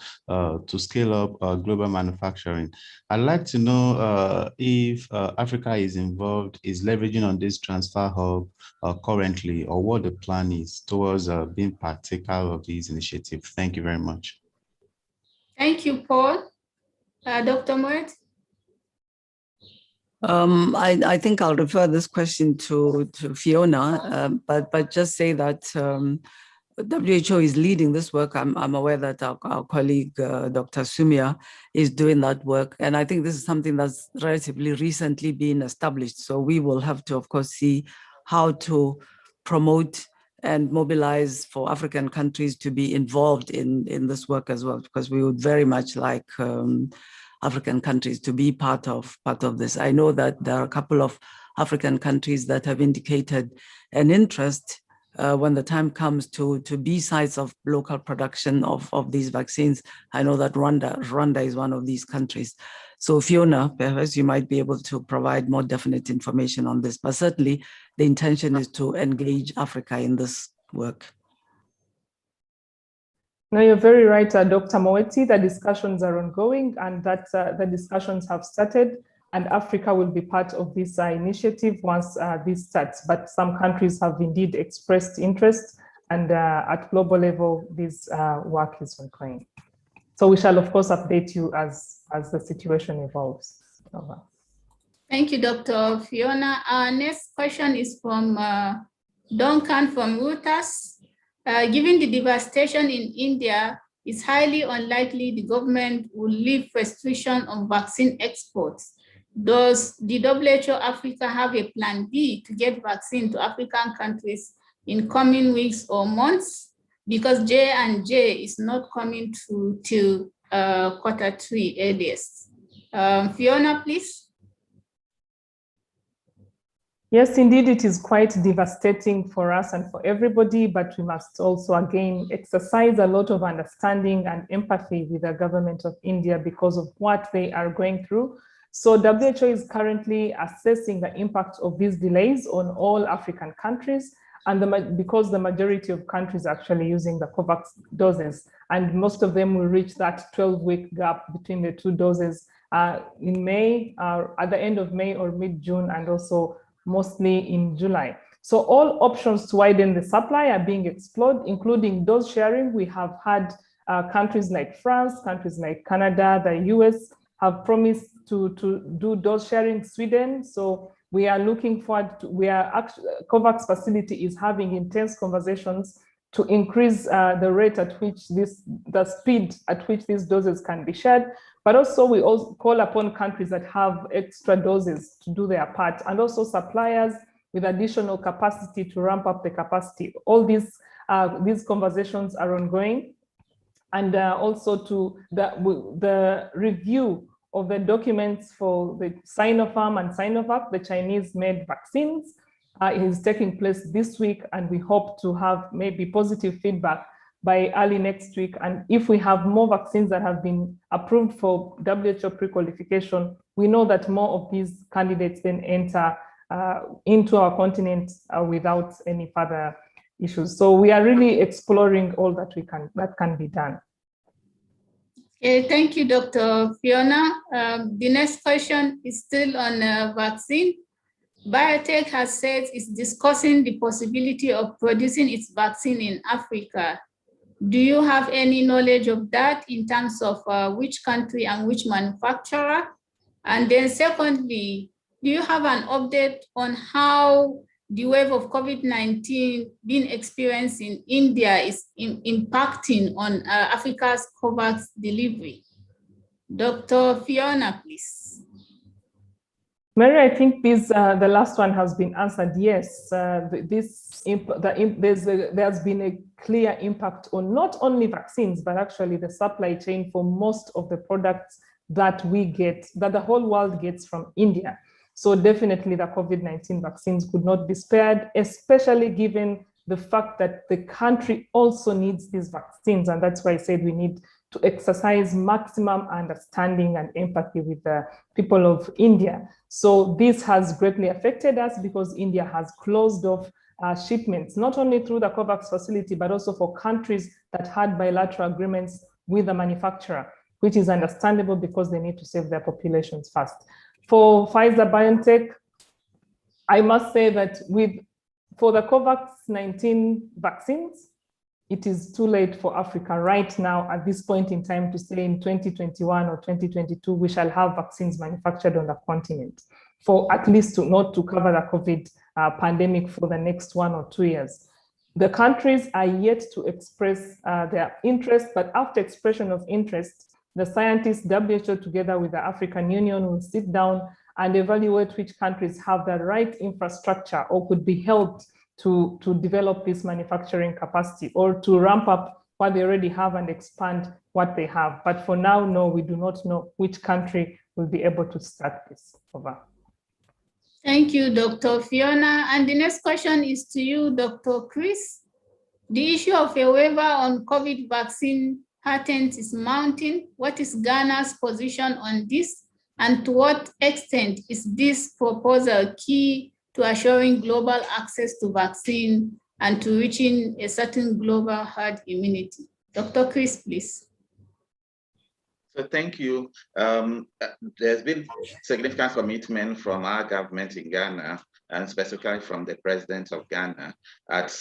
to scale up global manufacturing. I'd like to know if Africa is involved, is leveraging on this transfer hub currently, or what the plan is towards being partaker of this initiative. Thank you very much. Thank you, Paul. Dr. Moet? I think I'll refer this question to Fiona, but just say that WHO is leading this work. I'm aware that our colleague, Dr. Sumia, is doing that work. And I think this is something that's relatively recently been established. So we will have to, of course, see how to promote and mobilize for African countries to be involved in this work as well, because we would very much like African countries to be part of this. I know that there are a couple of African countries that have indicated an interest when the time comes to be sites of local production of these vaccines. I know that Rwanda is one of these countries. So Fiona, perhaps you might be able to provide more definite information on this, but certainly the intention is to engage Africa in this work. No, you're very right, Dr. Moeti. The discussions are ongoing, and that the discussions have started, and Africa will be part of this initiative once this starts. But some countries have indeed expressed interest, and at global level, this work is ongoing. So we shall, of course, update you as the situation evolves. Over. Thank you, Dr. Fiona. Our next question is from Duncan from Reuters. Given the devastation in India, it's highly unlikely the government will lift restriction on vaccine exports. Does the WHO Africa have a plan B to get vaccine to African countries in coming weeks or months? Because J&J is not coming till Q3 earliest. Fiona, please. Yes, indeed, it is quite devastating for us and for everybody, but we must also, again, exercise a lot of understanding and empathy with the government of India because of what they are going through. So WHO is currently assessing the impact of these delays on all African countries, and because the majority of countries are actually using the COVAX doses, and most of them will reach that 12-week gap between the two doses in May, at the end of May or mid-June, and also mostly in July. So all options to widen the supply are being explored, including dose sharing. We have had countries like France, countries like Canada, the US have promised to do dose sharing, Sweden. So we are looking forward to, COVAX facility is having intense conversations to increase the rate at which the speed at which these doses can be shared. But also we also call upon countries that have extra doses to do their part, and also suppliers with additional capacity to ramp up the capacity. All these conversations are ongoing. And also to the review of the documents for the Sinopharm and Sinovac, the Chinese-made vaccines, is taking place this week, and we hope to have maybe positive feedback by early next week. And if we have more vaccines that have been approved for WHO pre-qualification, we know that more of these candidates then enter into our continent without any further issues. So we are really exploring all that can be done. Okay, thank you, Dr. Fiona. The next question is still on vaccine. Biotech has said it's discussing the possibility of producing its vaccine in Africa. Do you have any knowledge of that in terms of which country and which manufacturer? And then secondly, do you have an update on how the wave of COVID-19 being experienced in India is impacting on Africa's COVAX delivery? Dr. Fiona, please. Mary, I think this the last one has been answered. Yes, there's been a clear impact on not only vaccines, but actually the supply chain for most of the products that we get, that the whole world gets from India. So definitely the COVID-19 vaccines could not be spared, especially given the fact that the country also needs these vaccines. And that's why I said we need to exercise maximum understanding and empathy with the people of India. So this has greatly affected us because India has closed off shipments, not only through the COVAX facility, but also for countries that had bilateral agreements with the manufacturer, which is understandable because they need to save their populations first. For Pfizer-BioNTech, I must say that for the COVAX-19 vaccines, it is too late for Africa right now at this point in time to say in 2021 or 2022, we shall have vaccines manufactured on the continent for at least not to cover the COVID pandemic for the next 1 or 2 years. The countries are yet to express their interest, but after expression of interest, the scientists, WHO together with the African Union will sit down and evaluate which countries have the right infrastructure or could be helped to develop this manufacturing capacity or to ramp up what they already have and expand what they have. But for now, no, we do not know which country will be able to start this. Over. Thank you, Dr. Fiona. And the next question is to you, Dr. Chris. The issue of a waiver on COVID vaccine patent is mounting. What is Ghana's position on this? And to what extent is this proposal key to assuring global access to vaccine and to reaching a certain global herd immunity? Dr. Chris, please. So thank you. There's been significant commitment from our government in Ghana, and specifically from the president of Ghana, at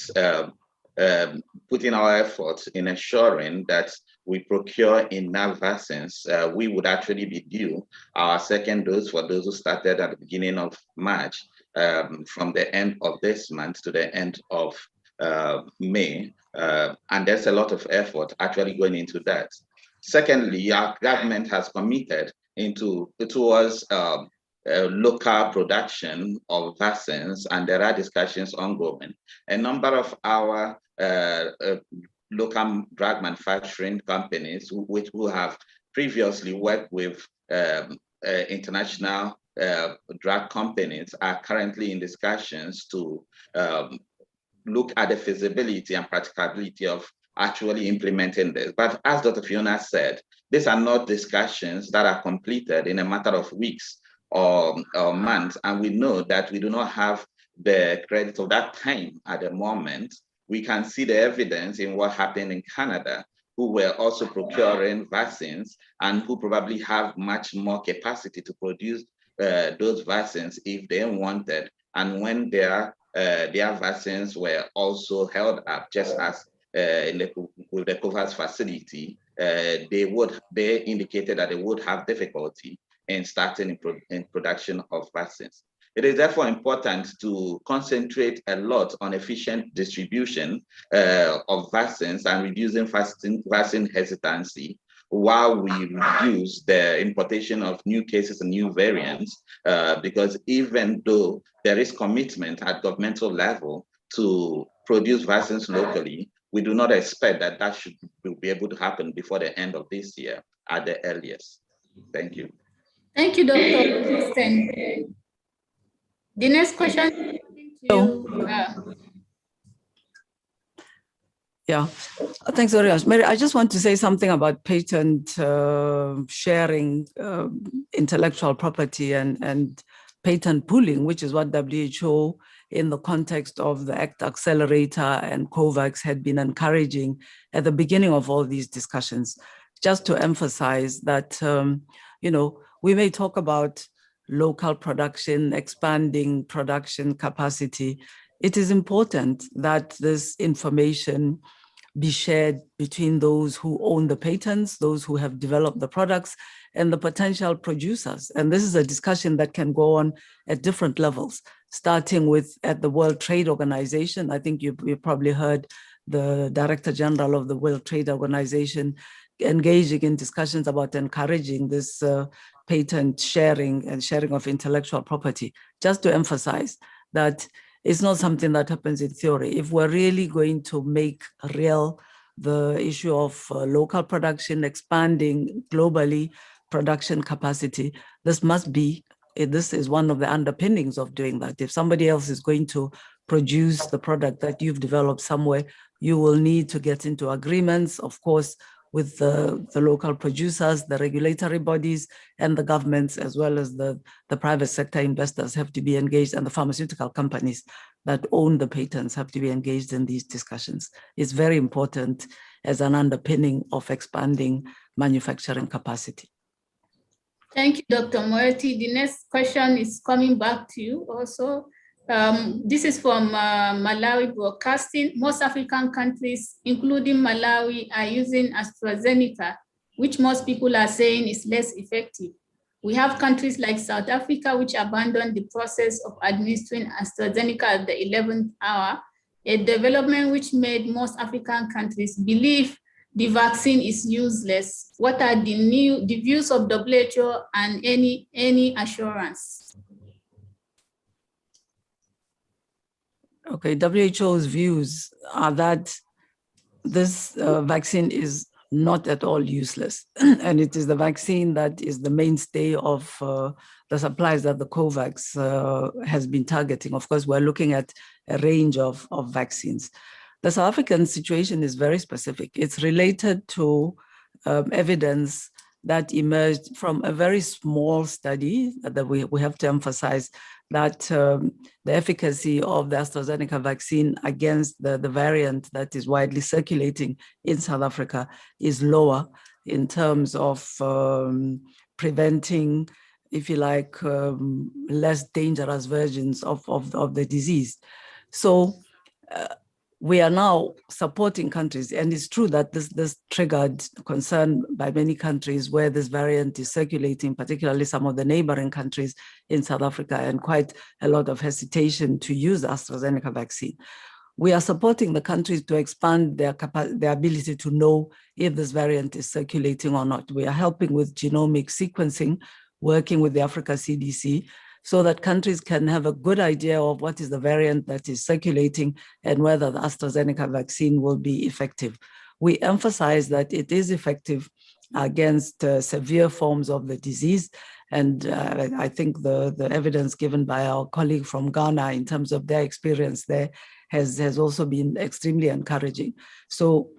putting our efforts in ensuring that we procure enough vaccines. We would actually be due our second dose for those who started at the beginning of March, from the end of this month to the end of May. And there's a lot of effort actually going into that. Secondly, our government has committed towards local production of vaccines, and there are discussions ongoing. A number of our local drug manufacturing companies who have previously worked with international drug companies are currently in discussions to look at the feasibility and practicability of actually implementing this. But as Dr. Fiona said, these are not discussions that are completed in a matter of weeks or months, and we know that we do not have the credit of that time at the moment. We can see the evidence in what happened in Canada, who were also procuring vaccines and who probably have much more capacity to produce those vaccines if they wanted. And when their vaccines were also held up, just as with the Covert facility, they indicated that they would have difficulty in starting in production of vaccines. It is therefore important to concentrate a lot on efficient distribution of vaccines and reducing vaccine hesitancy while we reduce the importation of new cases and new variants, because even though there is commitment at governmental level to produce vaccines locally, we do not expect that that should be able to happen before the end of this year at the earliest. Thank you. Thank you, Dr. Kristen. The next question to you. Yeah, thanks very much. Mary, I just want to say something about patent sharing, intellectual property and patent pooling, which is what WHO in the context of the ACT Accelerator and COVAX had been encouraging at the beginning of all these discussions, just to emphasize that, we may talk about local production, expanding production capacity. It is important that this information be shared between those who own the patents, those who have developed the products, and the potential producers. And this is a discussion that can go on at different levels, starting with at the World Trade Organization. I think you've probably heard the Director General of the World Trade Organization engaging in discussions about encouraging this patent sharing and sharing of intellectual property, just to emphasize that it's not something that happens in theory. If we're really going to make real the issue of local production, expanding globally production capacity, this is one of the underpinnings of doing that. If somebody else is going to produce the product that you've developed somewhere, you will need to get into agreements, of course, with the local producers, the regulatory bodies, and the governments, as well as the private sector investors have to be engaged, and the pharmaceutical companies that own the patents have to be engaged in these discussions. It's very important as an underpinning of expanding manufacturing capacity. Thank you, Dr. Moeti. The next question is coming back to you also. This is from Malawi Broadcasting. Most African countries, including Malawi, are using Astrazeneca, which most people are saying is less effective. We have countries like South Africa, which abandoned the process of administering Astrazeneca at the 11th hour, a development which made most African countries believe the vaccine is useless. What are the views of WHO and any assurance? Okay, WHO's views are that this vaccine is not at all useless. And it is the vaccine that is the mainstay of the supplies that the COVAX has been targeting. Of course, we're looking at a range of vaccines. The South African situation is very specific. It's related to evidence that emerged from a very small study that we have to emphasize, that the efficacy of the Astrazeneca vaccine against the variant that is widely circulating in South Africa is lower in terms of preventing, if you like, less dangerous versions of the disease. So we are now supporting countries, and it's true that this triggered concern by many countries where this variant is circulating, particularly some of the neighboring countries in South Africa, and quite a lot of hesitation to use the AstraZeneca vaccine. We are supporting the countries to expand their ability to know if this variant is circulating or not. We are helping with genomic sequencing, working with the Africa CDC, so that countries can have a good idea of what is the variant that is circulating and whether the AstraZeneca vaccine will be effective. We emphasize that it is effective against severe forms of the disease. And I think the evidence given by our colleague from Ghana in terms of their experience there has also been extremely encouraging. So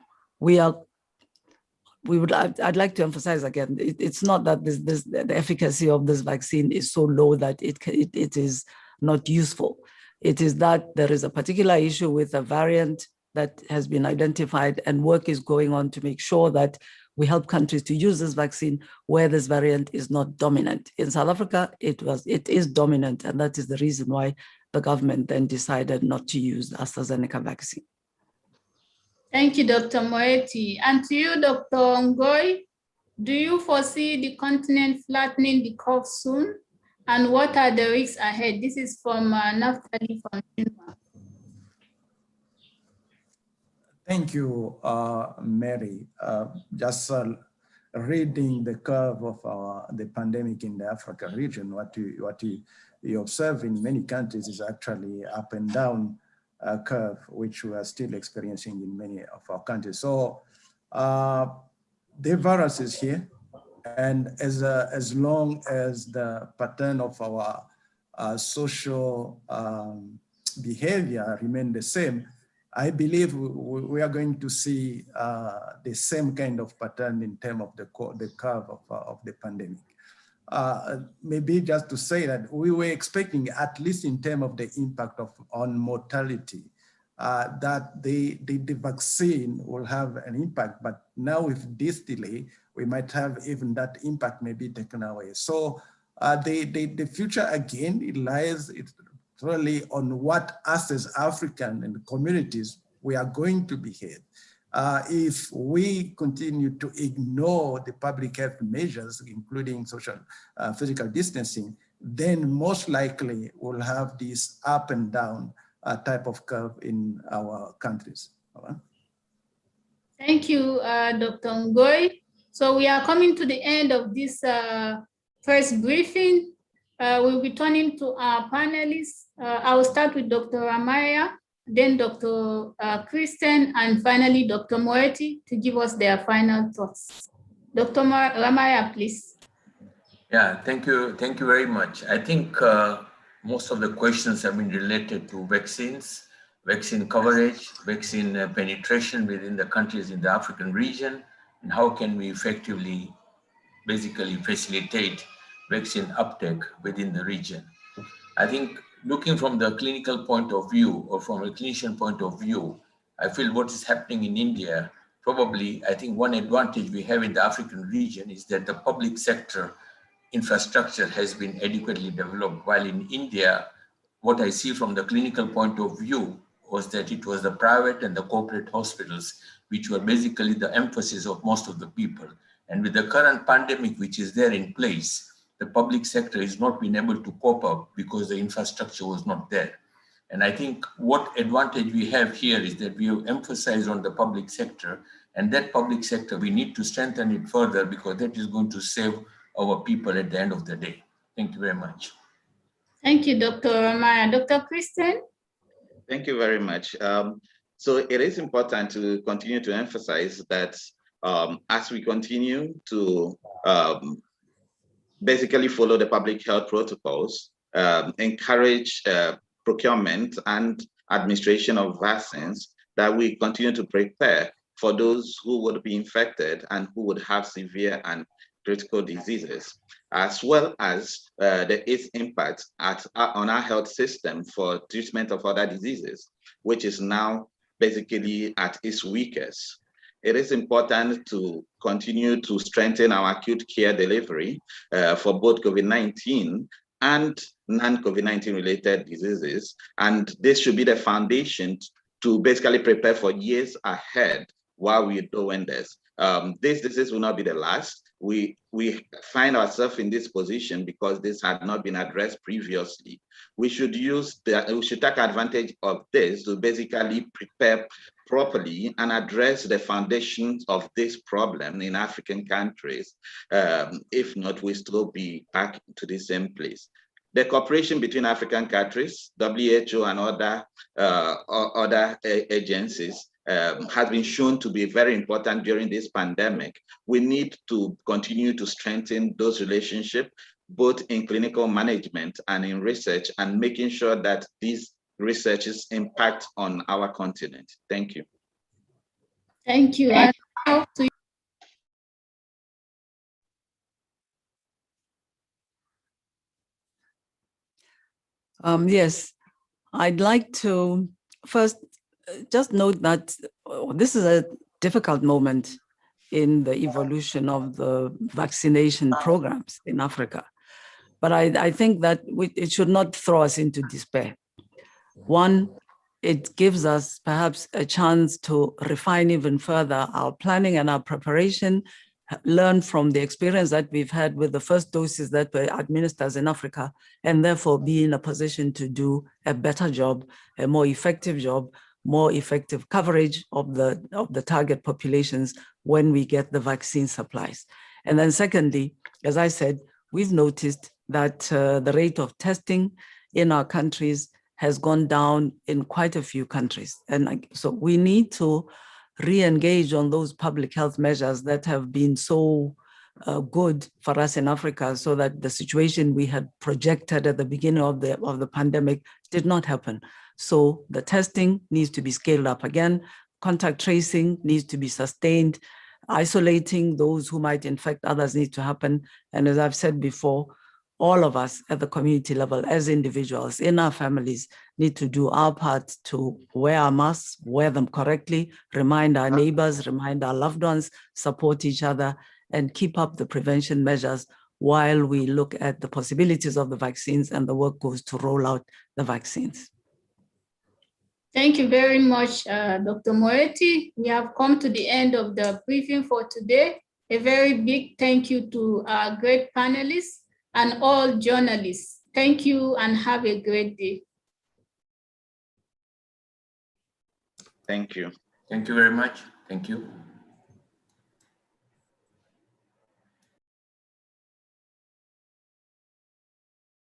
I'd like to emphasize again, it's not that the efficacy of this vaccine is so low that it is not useful. It is that there is a particular issue with a variant that has been identified, and work is going on to make sure that we help countries to use this vaccine where this variant is not dominant. In South Africa, it is dominant, and that is the reason why the government then decided not to use the AstraZeneca vaccine. Thank you, Dr. Moeti. And to you, Dr. Ngoy, do you foresee the continent flattening the curve soon? And what are the risks ahead? This is from Naftali from Stigma. Thank you, Mary. Just reading the curve of the pandemic in the Africa region, what you observe in many countries is actually up and down curve, which we are still experiencing in many of our countries. So the virus is here, and as long as the pattern of our social behavior remain the same, I believe we are going to see the same kind of pattern in terms of the curve of the pandemic. Maybe just to say that we were expecting, at least in terms of the impact on mortality, that the vaccine will have an impact, but now with this delay, we might have even that impact may be taken away. So the future again, it lies really on what us as African and communities, we are going to behave. If we continue to ignore the public health measures, including social physical distancing, then most likely we'll have this up and down type of curve in our countries. Thank you, Dr. Ngoy. So we are coming to the end of this first briefing. We'll be turning to our panelists. I will start with Dr. Ramaya, then Dr. Kristen, and finally Dr. Moeti to give us their final thoughts. Dr. Ramaya, please. Yeah, thank you very much. I think most of the questions have been related to vaccines, vaccine coverage, vaccine penetration within the countries in the African region, and how can we effectively basically facilitate vaccine uptake within the region. I think looking from the clinical point of view or from a clinician point of view, I feel what is happening in India, probably I think one advantage we have in the African region is that the public sector infrastructure has been adequately developed, while in India, what I see from the clinical point of view was that it was the private and the corporate hospitals, which were basically the emphasis of most of the people. And with the current pandemic, which is there in place, the public sector is not being able to cope up because the infrastructure was not there. And I think what advantage we have here is that we have emphasized on the public sector, and that public sector, we need to strengthen it further because that is going to save our people at the end of the day. Thank you very much. Thank you, Dr. Ramaya. Dr. Kristen? Thank you very much. So it is important to continue to emphasize that as we continue to basically follow the public health protocols, encourage procurement and administration of vaccines, that we continue to prepare for those who would be infected and who would have severe and critical diseases, as well as its impact on our health system for treatment of other diseases, which is now basically at its weakest. It is important to continue to strengthen our acute care delivery for both COVID-19 and non-COVID-19 related diseases. And this should be the foundation to basically prepare for years ahead while we're doing this. This disease will not be the last. We find ourselves in this position because this had not been addressed previously. We should take advantage of this to basically prepare properly and address the foundations of this problem in African countries. If not, we'll still be back to the same place. The cooperation between African countries, WHO and other agencies has been shown to be very important during this pandemic. We need to continue to strengthen those relationships, both in clinical management and in research, and making sure that these researches impact on our continent. Thank you. Thank you. Yes, I'd like to first just note that this is a difficult moment in the evolution of the vaccination programs in Africa. But I think that it should not throw us into despair. One, it gives us perhaps a chance to refine even further our planning and our preparation, learn from the experience that we've had with the first doses that were administered in Africa, and therefore be in a position to do a better job, a more effective job, more effective coverage of the target populations when we get the vaccine supplies. And then secondly, as I said, we've noticed that the rate of testing in our countries has gone down in quite a few countries. And so we need to re-engage on those public health measures that have been so good for us in Africa, so that the situation we had projected at the beginning of the pandemic did not happen. So the testing needs to be scaled up again. Contact tracing needs to be sustained. Isolating those who might infect others needs to happen. And as I've said before, all of us at the community level, as individuals, in our families, need to do our part to wear our masks, wear them correctly, remind our neighbors, remind our loved ones, support each other, and keep up the prevention measures while we look at the possibilities of the vaccines and the work goes to roll out the vaccines. Thank you very much, Dr. Moeti. We have come to the end of the briefing for today. A very big thank you to our great panelists and all journalists. Thank you and have a great day. Thank you. Thank you very much. Thank you.